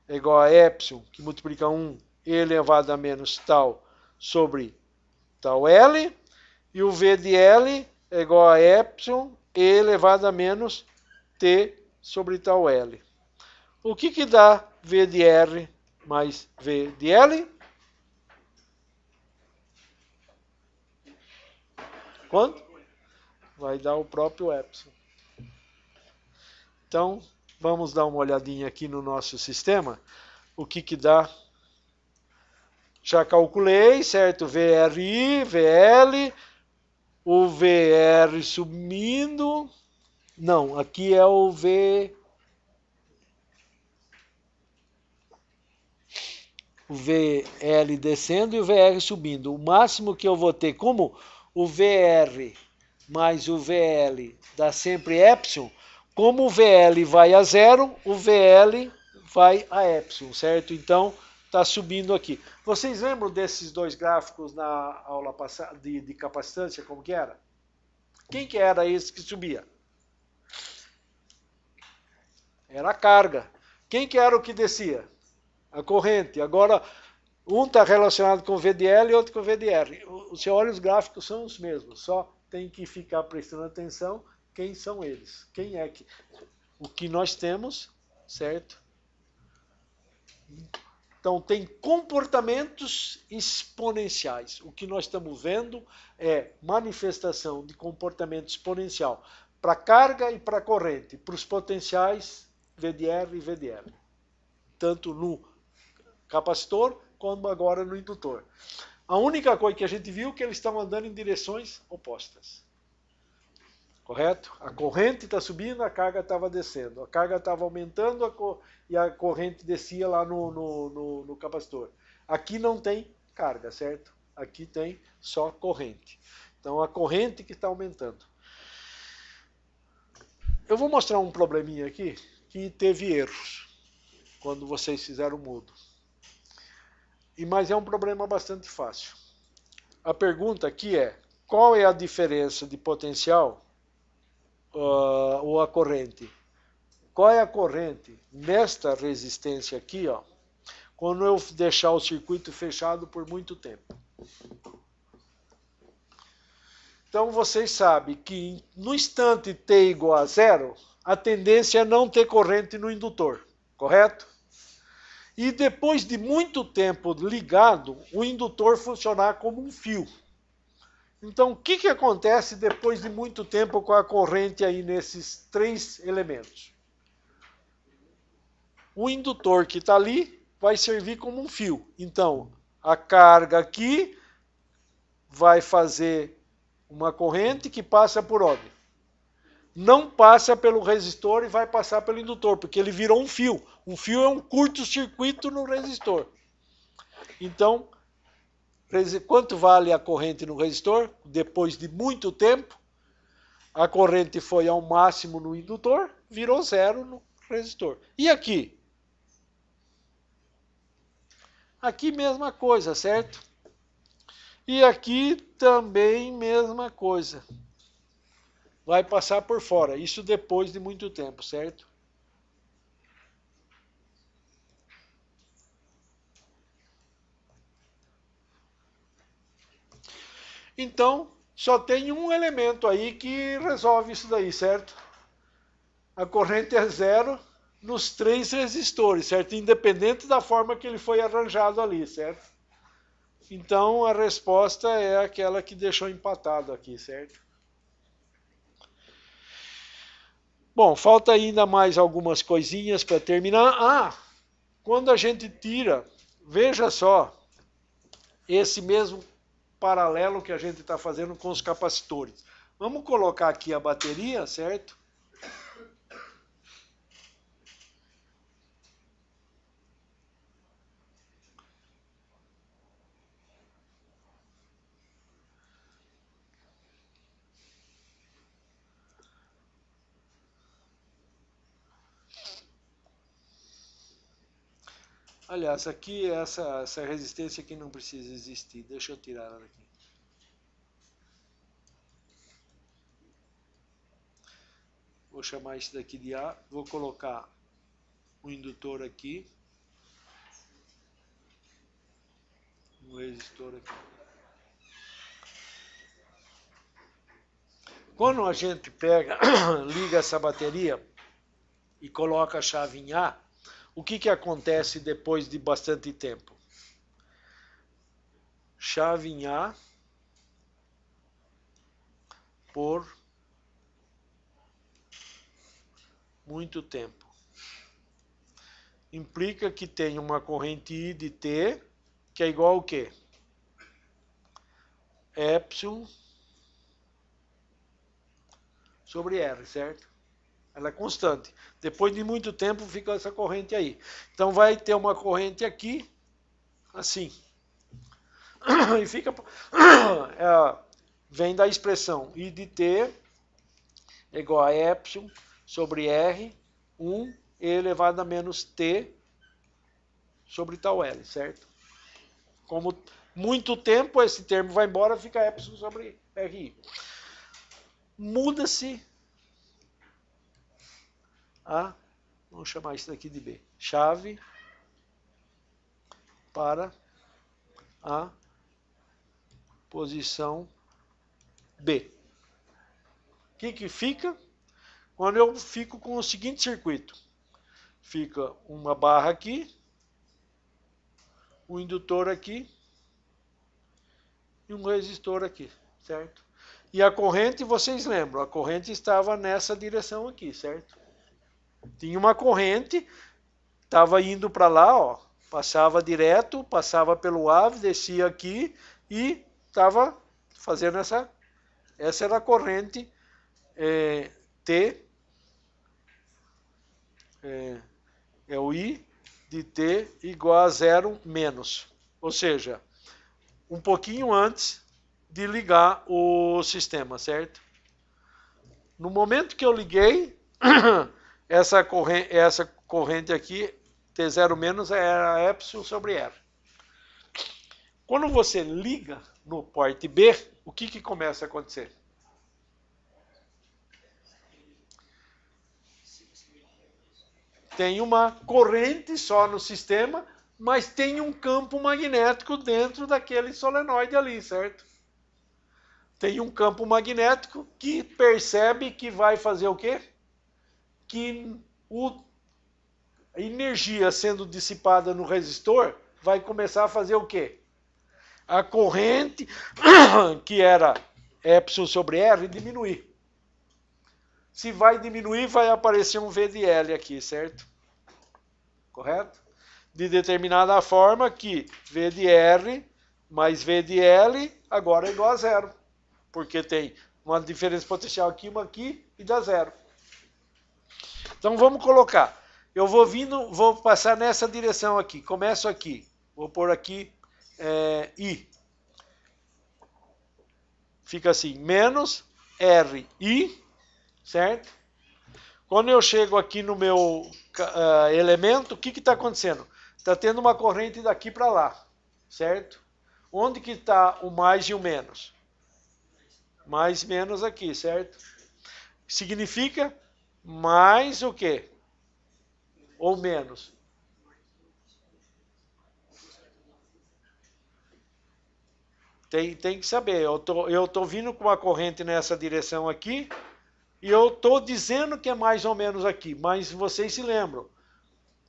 é igual a epsilon, que multiplica 1 E elevado a menos tal sobre tal L. E o V de L é igual a epsilon E elevado a menos T sobre tal L. O que dá V de R mais V de L? Quanto? Vai dar o próprio epsilon. Então, vamos dar uma olhadinha aqui no nosso sistema. O que dá? Já calculei, certo? VRI, VL, o VR subindo. Não, aqui é o o VL descendo e o VR subindo. O máximo que eu vou ter, como o VR mais o VL dá sempre epsilon, como o VL vai a zero, o VL vai a epsilon, certo? Então, está subindo aqui. Vocês lembram desses dois gráficos na aula passada de capacitância, como que era? Quem que era esse que subia? Era a carga. Quem que era o que descia? A corrente. Agora, um está relacionado com VDL e outro com VDR. Você olha, os gráficos são os mesmos, só tem que ficar prestando atenção quem são eles. Quem é que... O que nós temos, certo? Então, tem comportamentos exponenciais. O que nós estamos vendo é manifestação de comportamento exponencial para carga e para corrente, para os potenciais VDR e VDL. Tanto no capacitor, como agora no indutor. A única coisa que a gente viu é que eles estão andando em direções opostas. Correto? A corrente está subindo, a carga estava descendo. A carga estava aumentando e a corrente descia lá no capacitor. Aqui não tem carga, certo? Aqui tem só corrente. Então a corrente que está aumentando. Eu vou mostrar um probleminha aqui que teve erros quando vocês fizeram o mudo. Mas é um problema bastante fácil. A pergunta aqui é: qual é a diferença de potencial ou a corrente? Qual é a corrente nesta resistência aqui, ó, quando eu deixar o circuito fechado por muito tempo? Então vocês sabem que no instante t igual a zero, a tendência é não ter corrente no indutor, correto? E depois de muito tempo ligado, o indutor funcionar como um fio. Então, o que acontece depois de muito tempo com a corrente aí nesses três elementos? O indutor que está ali vai servir como um fio. Então, a carga aqui vai fazer uma corrente que passa por onde? Não passa pelo resistor e vai passar pelo indutor, porque ele virou um fio. Um fio é um curto-circuito no resistor. Então, quanto vale a corrente no resistor? Depois de muito tempo, a corrente foi ao máximo no indutor, virou zero no resistor. E aqui? Aqui mesma coisa, certo? E aqui também mesma coisa. Vai passar por fora, isso depois de muito tempo, certo? Então, só tem um elemento aí que resolve isso daí, certo? A corrente é zero nos três resistores, certo? Independente da forma que ele foi arranjado ali, certo? Então, a resposta é aquela que deixou empatado aqui, certo? Bom, falta ainda mais algumas coisinhas para terminar. Quando a gente tira, veja só, esse mesmo paralelo que a gente está fazendo com os capacitores. Vamos colocar aqui a bateria, certo? Aliás, aqui essa resistência aqui não precisa existir. Deixa eu tirar ela daqui. Vou chamar isso daqui de A. Vou colocar o indutor aqui. O resistor aqui. Quando a gente pega, liga essa bateria e coloca a chave em A, o que acontece depois de bastante tempo? Chave em A por muito tempo. Implica que tem uma corrente I de T, que é igual ao quê? Epsilon sobre R, certo? Ela é constante. Depois de muito tempo fica essa corrente aí. Então vai ter uma corrente aqui, assim. E fica... vem da expressão I de T é igual a Epsilon sobre R, 1 e elevado a menos T sobre tal L, certo? Como muito tempo, esse termo vai embora, fica epsilon sobre RI. Muda-se a, vamos chamar isso daqui de B, chave para a posição B. O que fica? Quando eu fico com o seguinte circuito. Fica uma barra aqui, um indutor aqui e um resistor aqui, certo? E a corrente, vocês lembram, a corrente estava nessa direção aqui, certo? Tinha uma corrente, estava indo para lá, ó, passava direto, passava pelo ave, descia aqui e estava fazendo essa era a corrente T, é o I de T igual a 0 menos. Ou seja, um pouquinho antes de ligar o sistema, certo? No momento que eu liguei, essa corrente aqui, T0 menos, é a epsilon sobre R. Quando você liga no porte B, o que começa a acontecer? Tem uma corrente só no sistema, mas tem um campo magnético dentro daquele solenoide ali, certo? Tem um campo magnético que percebe que vai fazer o quê? Que a energia sendo dissipada no resistor vai começar a fazer o quê? A corrente, que era epsilon sobre R, diminuir. Se vai diminuir, vai aparecer um V de L aqui, certo? Correto? De determinada forma que V de R mais V de L agora é igual a 0. Porque tem uma diferença potencial aqui, uma aqui, e dá 0. Então vamos colocar. Eu vou passar nessa direção aqui. Começo aqui. Vou pôr aqui I. Fica assim, menos RI, certo? Quando eu chego aqui no meu elemento, o que está acontecendo? Está tendo uma corrente daqui para lá, certo? Onde que está o mais e o menos? Mais menos aqui, certo? Significa mais o quê? Ou menos? Tem que saber. Eu tô vindo com uma corrente nessa direção aqui e eu tô dizendo que é mais ou menos aqui. Mas vocês se lembram.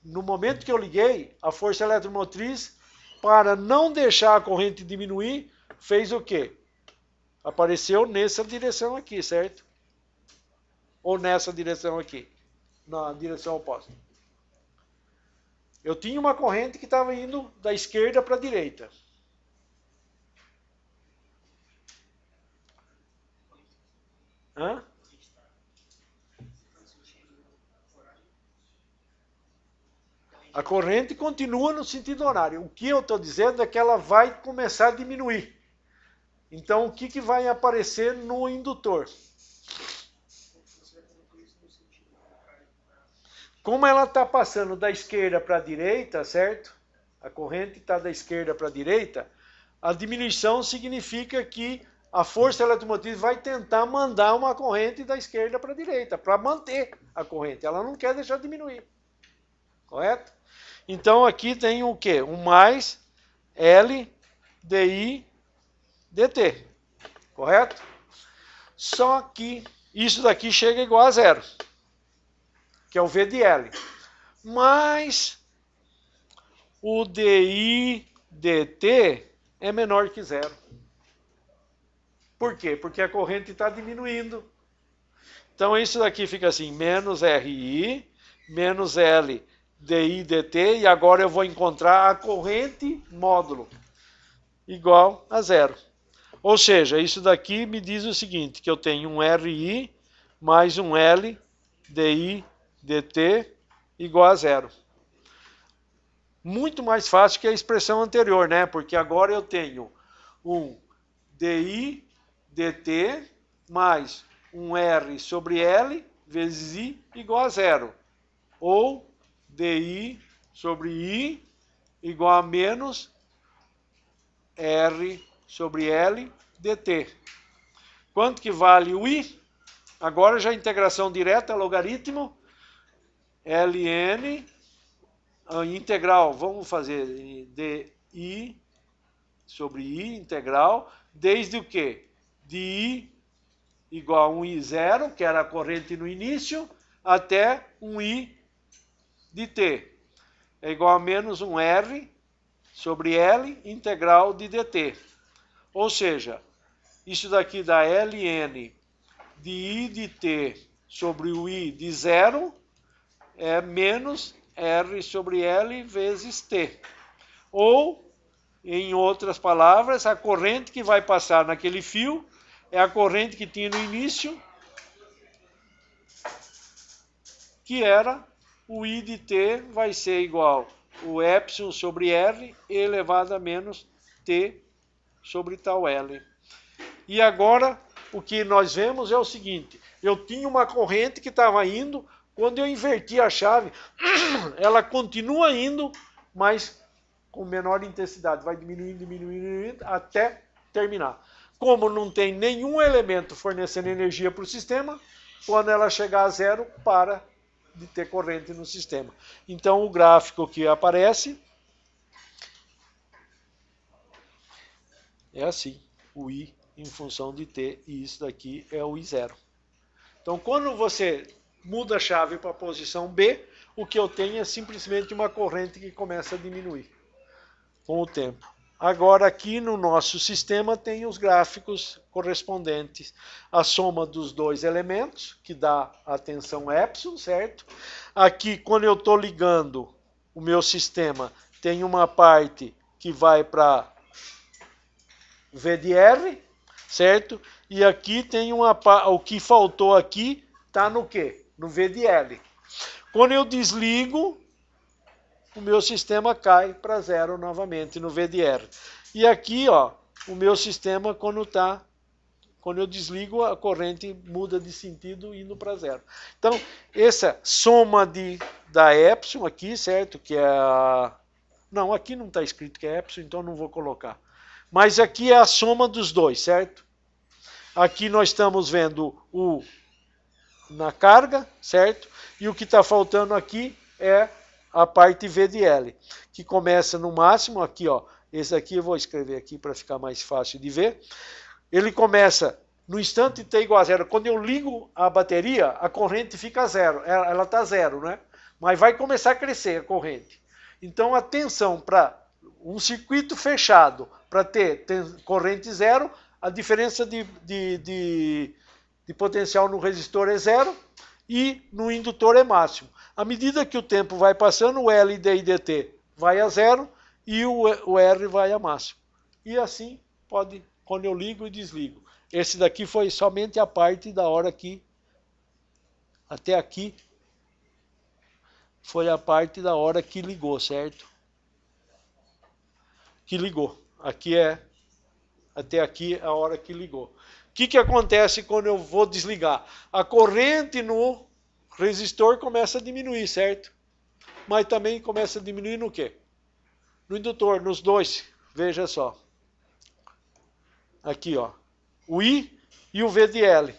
No momento que eu liguei, a força eletromotriz, para não deixar a corrente diminuir, fez o quê? Apareceu nessa direção aqui, certo? Ou nessa direção aqui? Na direção oposta. Eu tinha uma corrente que estava indo da esquerda para a direita. Hã? A corrente continua no sentido horário. O que eu estou dizendo é que ela vai começar a diminuir. Então, o que vai aparecer no indutor? Como ela está passando da esquerda para a direita, certo? A corrente está da esquerda para a direita, a diminuição significa que a força eletromotriz vai tentar mandar uma corrente da esquerda para a direita, para manter a corrente. Ela não quer deixar diminuir. Correto? Então aqui tem o quê? Um mais L DI dt. Correto? Só que isso daqui chega igual a 0, que é o V de L. Mas o DI dt é menor que 0. Por quê? Porque a corrente está diminuindo. Então isso daqui fica assim, menos RI, menos L DI dt, e agora eu vou encontrar a corrente módulo igual a 0. Ou seja, isso daqui me diz o seguinte, que eu tenho um RI mais um L DI dt igual a 0. Muito mais fácil que a expressão anterior, né? Porque agora eu tenho um DI dt mais um R sobre L vezes I igual a 0. Ou DI sobre I igual a menos R sobre L dt. Quanto que vale o I? Agora já integração direta, logaritmo, ln, a integral, vamos fazer di sobre I, integral, desde o quê? De I igual a 1I0, que era a corrente no início, até 1I de t. É igual a menos um R sobre L, integral de dt. Ou seja, isso daqui dá ln de I de t sobre o I de 0 é menos R sobre L vezes t. Ou, em outras palavras, a corrente que vai passar naquele fio é a corrente que tinha no início, que era o I de t vai ser igual o epsilon sobre R elevado a menos t sobre tal L. E agora, o que nós vemos é o seguinte, eu tinha uma corrente que estava indo, quando eu inverti a chave, ela continua indo, mas com menor intensidade, vai diminuindo, diminuindo, até terminar. Como não tem nenhum elemento fornecendo energia para o sistema, quando ela chegar a zero, para de ter corrente no sistema. Então, o gráfico que aparece é assim, o I em função de t, e isso daqui é o I0. Então, quando você muda a chave para a posição B, o que eu tenho é simplesmente uma corrente que começa a diminuir com o tempo. Agora, aqui no nosso sistema, tem os gráficos correspondentes à soma dos dois elementos, que dá a tensão epsilon, certo? Aqui, quando eu estou ligando o meu sistema, tem uma parte que vai para V de R, certo? E aqui tem o que faltou aqui está no quê? No V de L. Quando eu desligo, o meu sistema cai para zero novamente no V de R. E aqui, ó, o meu sistema, quando eu desligo, a corrente muda de sentido indo para zero. Então, essa soma da epsilon aqui, certo? Que é a... Não, aqui não está escrito que é epsilon, então não vou colocar. Mas aqui é a soma dos dois, certo? Aqui nós estamos vendo o na carga, certo? E o que está faltando aqui é a parte V de L, que começa no máximo, aqui, ó. Esse aqui eu vou escrever aqui para ficar mais fácil de ver. Ele começa no instante t igual a zero. Quando eu ligo a bateria, a corrente fica zero. Ela está zero, né? Mas vai começar a crescer a corrente. Então, a tensão para um circuito fechado, para ter corrente zero, a diferença de potencial no resistor é zero e no indutor é máximo. À medida que o tempo vai passando, o L de I dt vai a zero e o R vai a máximo. E assim pode, quando eu ligo e desligo. Esse daqui foi somente a parte da hora que, até aqui, foi a parte da hora que ligou, certo? Que ligou. Aqui é, até aqui, a hora que ligou. O que acontece quando eu vou desligar? A corrente no resistor começa a diminuir, certo? Mas também começa a diminuir no quê? No indutor, nos dois. Veja só. Aqui, ó. O I e o V de L.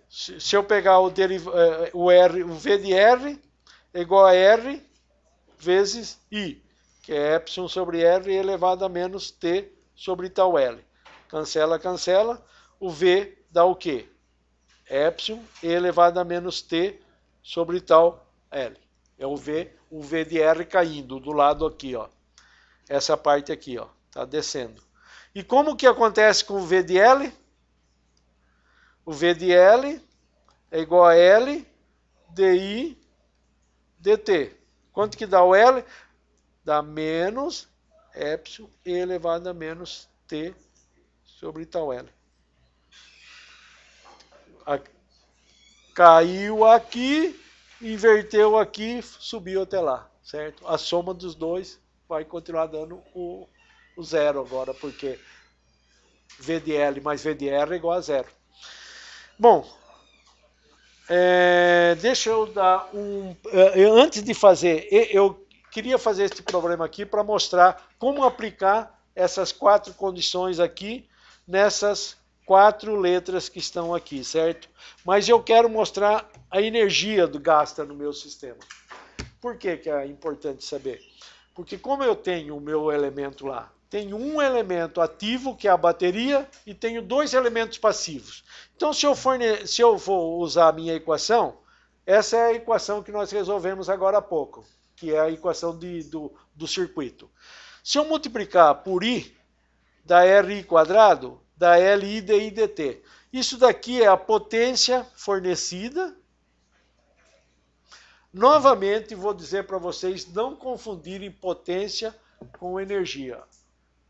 Se eu pegar o V de R é igual a R vezes I, que é epsilon sobre R elevado a menos T sobre tal L. Cancela, cancela. O V dá o quê? Epsilon elevado a menos T sobre tal L. É o V de R caindo do lado aqui, ó. Essa parte aqui, ó, tá descendo. E como que acontece com o V de L? O V de L é igual a L di dt. Quanto que dá o L? Dá menos epsilon elevado a menos T sobre tal L. Caiu aqui, inverteu aqui, subiu até lá, certo? A soma dos dois vai continuar dando o zero agora, porque V de L mais V de R é igual a zero. Bom, deixa eu dar antes de fazer, eu queria fazer este problema aqui para mostrar como aplicar essas 4 condições aqui nessas 4 letras que estão aqui, certo? Mas eu quero mostrar a energia do gasta no meu sistema. Por que que é importante saber? Porque como eu tenho o meu elemento lá, tenho um elemento ativo, que é a bateria, e tenho 2 elementos passivos. Então, se eu for usar a minha equação, essa é a equação que nós resolvemos agora há pouco, que é a equação do circuito. Se eu multiplicar por I, dá RI quadrado, dá LI DI dt. Isso daqui é a potência fornecida. Novamente, vou dizer para vocês não confundirem potência com energia.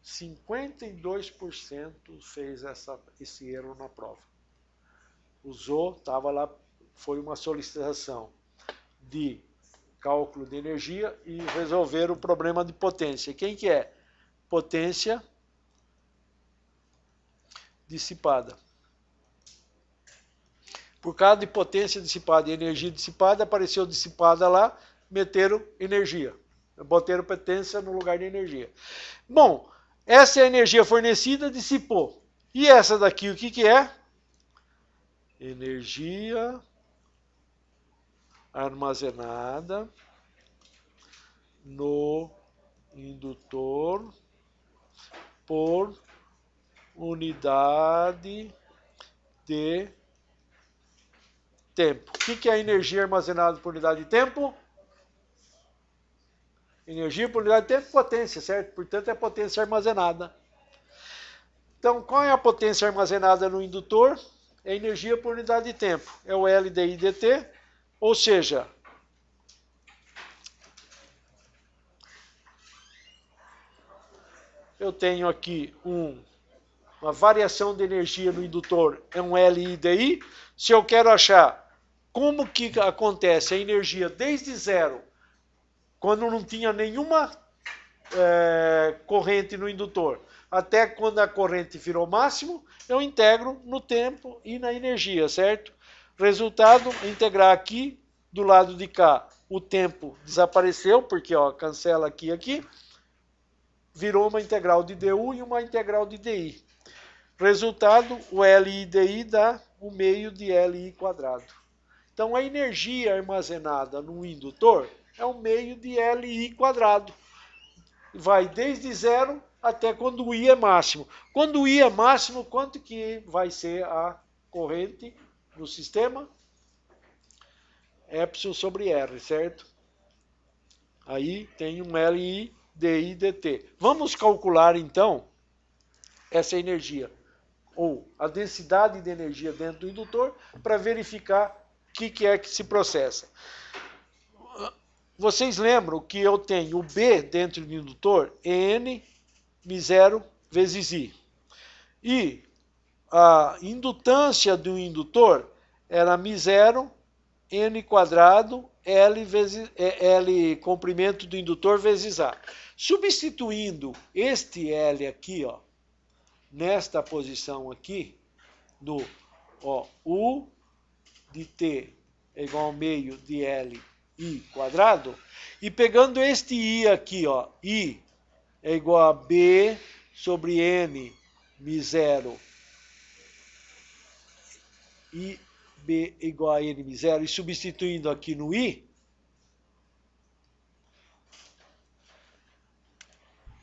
52% fez esse erro na prova. Usou, estava lá, foi uma solicitação de cálculo de energia e resolver o problema de potência. Quem que é? Potência dissipada. Por causa de potência dissipada e energia dissipada, apareceu dissipada lá, meteram energia. Botaram potência no lugar de energia. Bom, essa é a energia fornecida, dissipou. E essa daqui, o que que é? Energia armazenada no indutor por unidade de tempo. O que é a energia armazenada por unidade de tempo? Energia por unidade de tempo, potência, certo? Portanto, é potência armazenada. Então, qual é a potência armazenada no indutor? É energia por unidade de tempo. É o L DI dt, ou seja, eu tenho aqui uma variação de energia no indutor, é um LI DI. Se eu quero achar como que acontece a energia desde zero, quando não tinha nenhuma corrente no indutor, até quando a corrente virou máximo, eu integro no tempo e na energia, certo? Resultado, integrar aqui, do lado de cá, o tempo desapareceu, porque ó, cancela aqui e aqui, virou uma integral de DU e uma integral de DI. Resultado, o LI DI dá o meio de LI quadrado. Então, a energia armazenada no indutor é o meio de LI quadrado. Vai desde zero até quando o I é máximo. Quando o I é máximo, quanto que vai ser a corrente no sistema? Epsilon sobre R, certo? Aí tem um LI DI dt. Vamos calcular, então, essa energia, ou a densidade de energia dentro do indutor, para verificar o que é que se processa. Vocês lembram que eu tenho o B dentro do indutor, N μ0 vezes I. E a indutância do indutor era μ0, N quadrado, L comprimento do indutor vezes A. Substituindo este L aqui, ó, nesta posição aqui, no U de T é igual ao meio de L I quadrado, e pegando este I aqui, ó, I é igual a B sobre N μ0 e B igual a N μ0, e substituindo aqui no I,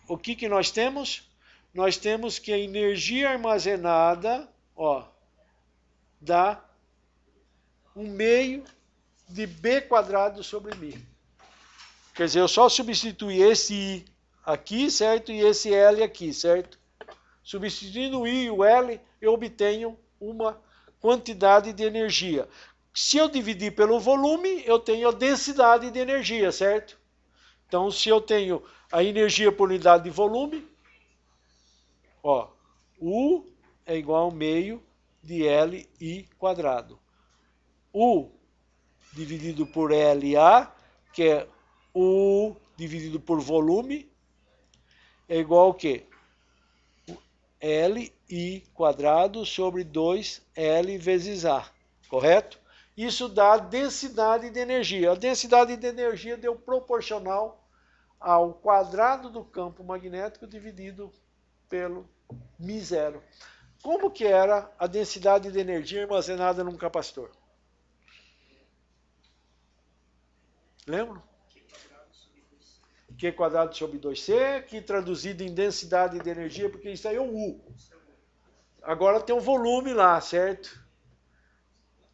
o que nós temos? Nós temos que a energia armazenada, ó, dá um meio de B quadrado sobre μ. Quer dizer, eu só substituí esse I aqui, certo? E esse L aqui, certo? Substituindo o I e o L, eu obtenho uma quantidade de energia. Se eu dividir pelo volume, eu tenho a densidade de energia, certo? Então, se eu tenho a energia por unidade de volume, ó, U é igual ao meio de LI quadrado. U dividido por LA, que é U dividido por volume, é igual ao quê? LI quadrado sobre 2L vezes A, correto? Isso dá a densidade de energia. A densidade de energia deu proporcional ao quadrado do campo magnético dividido pelo μ0. Como que era a densidade de energia armazenada num capacitor? Lembram? Q quadrado sobre 2C, que traduzido em densidade de energia, porque isso aí é o U. Agora tem um volume lá, certo?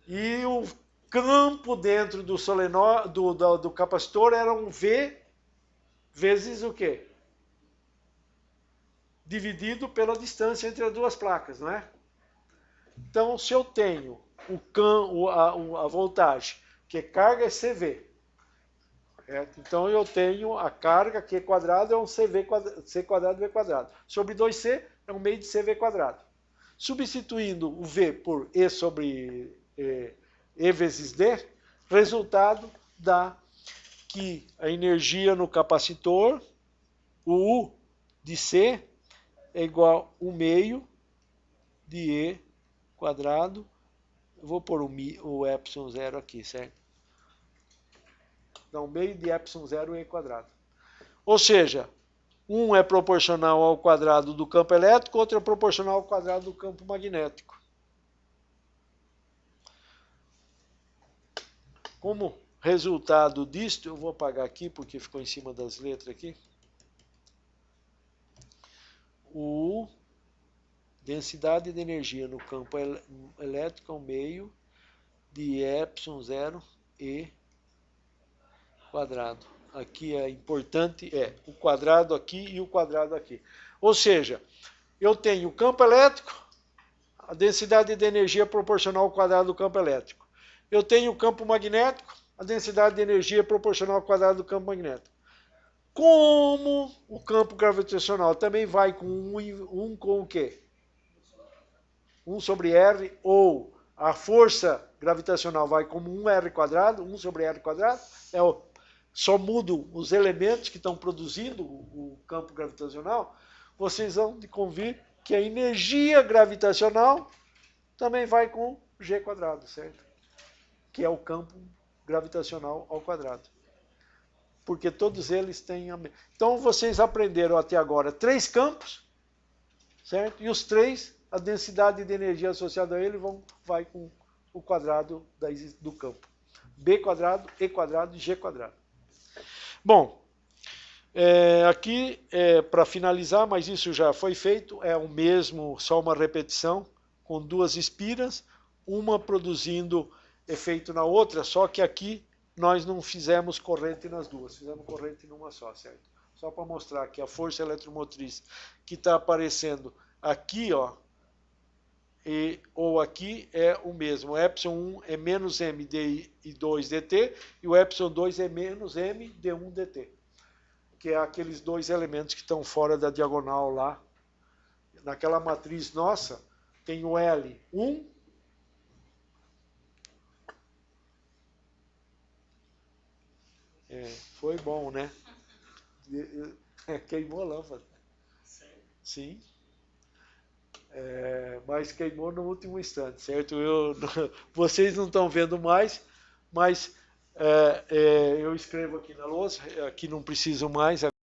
E o campo dentro do solenoide, do capacitor era um V vezes o quê? Dividido pela distância entre as duas placas, não é? Então, se eu tenho a voltagem, que é carga, é CV. Certo? Então, eu tenho a carga, Q quadrado, é um C quadrado, V quadrado. Sobre 2C, é um meio de CV quadrado. Substituindo o V por E sobre E vezes D, resultado dá que a energia no capacitor, o U de C, é igual a 1 meio de E quadrado. Eu vou pôr o epsilon zero aqui, certo? Dá 1 meio de epsilon zero E quadrado. Ou seja, um é proporcional ao quadrado do campo elétrico, outro é proporcional ao quadrado do campo magnético. Como resultado disto, eu vou apagar aqui porque ficou em cima das letras aqui. O densidade de energia no campo elétrico é um meio de epsilon zero E quadrado. Aqui é importante, o quadrado aqui e o quadrado aqui. Ou seja, eu tenho o campo elétrico, a densidade de energia proporcional ao quadrado do campo elétrico. Eu tenho o campo magnético, a densidade de energia proporcional ao quadrado do campo magnético. Como o campo gravitacional também vai com 1 com o quê? 1 sobre R, ou a força gravitacional vai como 1R quadrado, 1 sobre R quadrado, só mudam os elementos que estão produzindo o campo gravitacional, vocês vão de convir que a energia gravitacional também vai com G quadrado, certo? Que é o campo gravitacional ao quadrado. Porque todos eles têm a... Então, vocês aprenderam até agora 3 campos, certo? E os 3, a densidade de energia associada a ele vai com o quadrado do campo. B quadrado, E quadrado e G quadrado. Bom, aqui, para finalizar, mas isso já foi feito, é o mesmo, só uma repetição, com 2 espiras, uma produzindo efeito na outra, só que aqui nós não fizemos corrente nas duas, fizemos corrente numa só, certo? Só para mostrar que a força eletromotriz que está aparecendo aqui, ó, ou aqui é o mesmo. O epsilon 1 é menos m d2 dt e o epsilon 2 é menos m d1 dt, que é aqueles 2 elementos que estão fora da diagonal lá. Naquela matriz nossa, tem o L1, foi bom, né? Queimou a lâmpada. Sim. Mas queimou no último instante, certo? Vocês não estão vendo mais, mas eu escrevo aqui na lousa, aqui não preciso mais.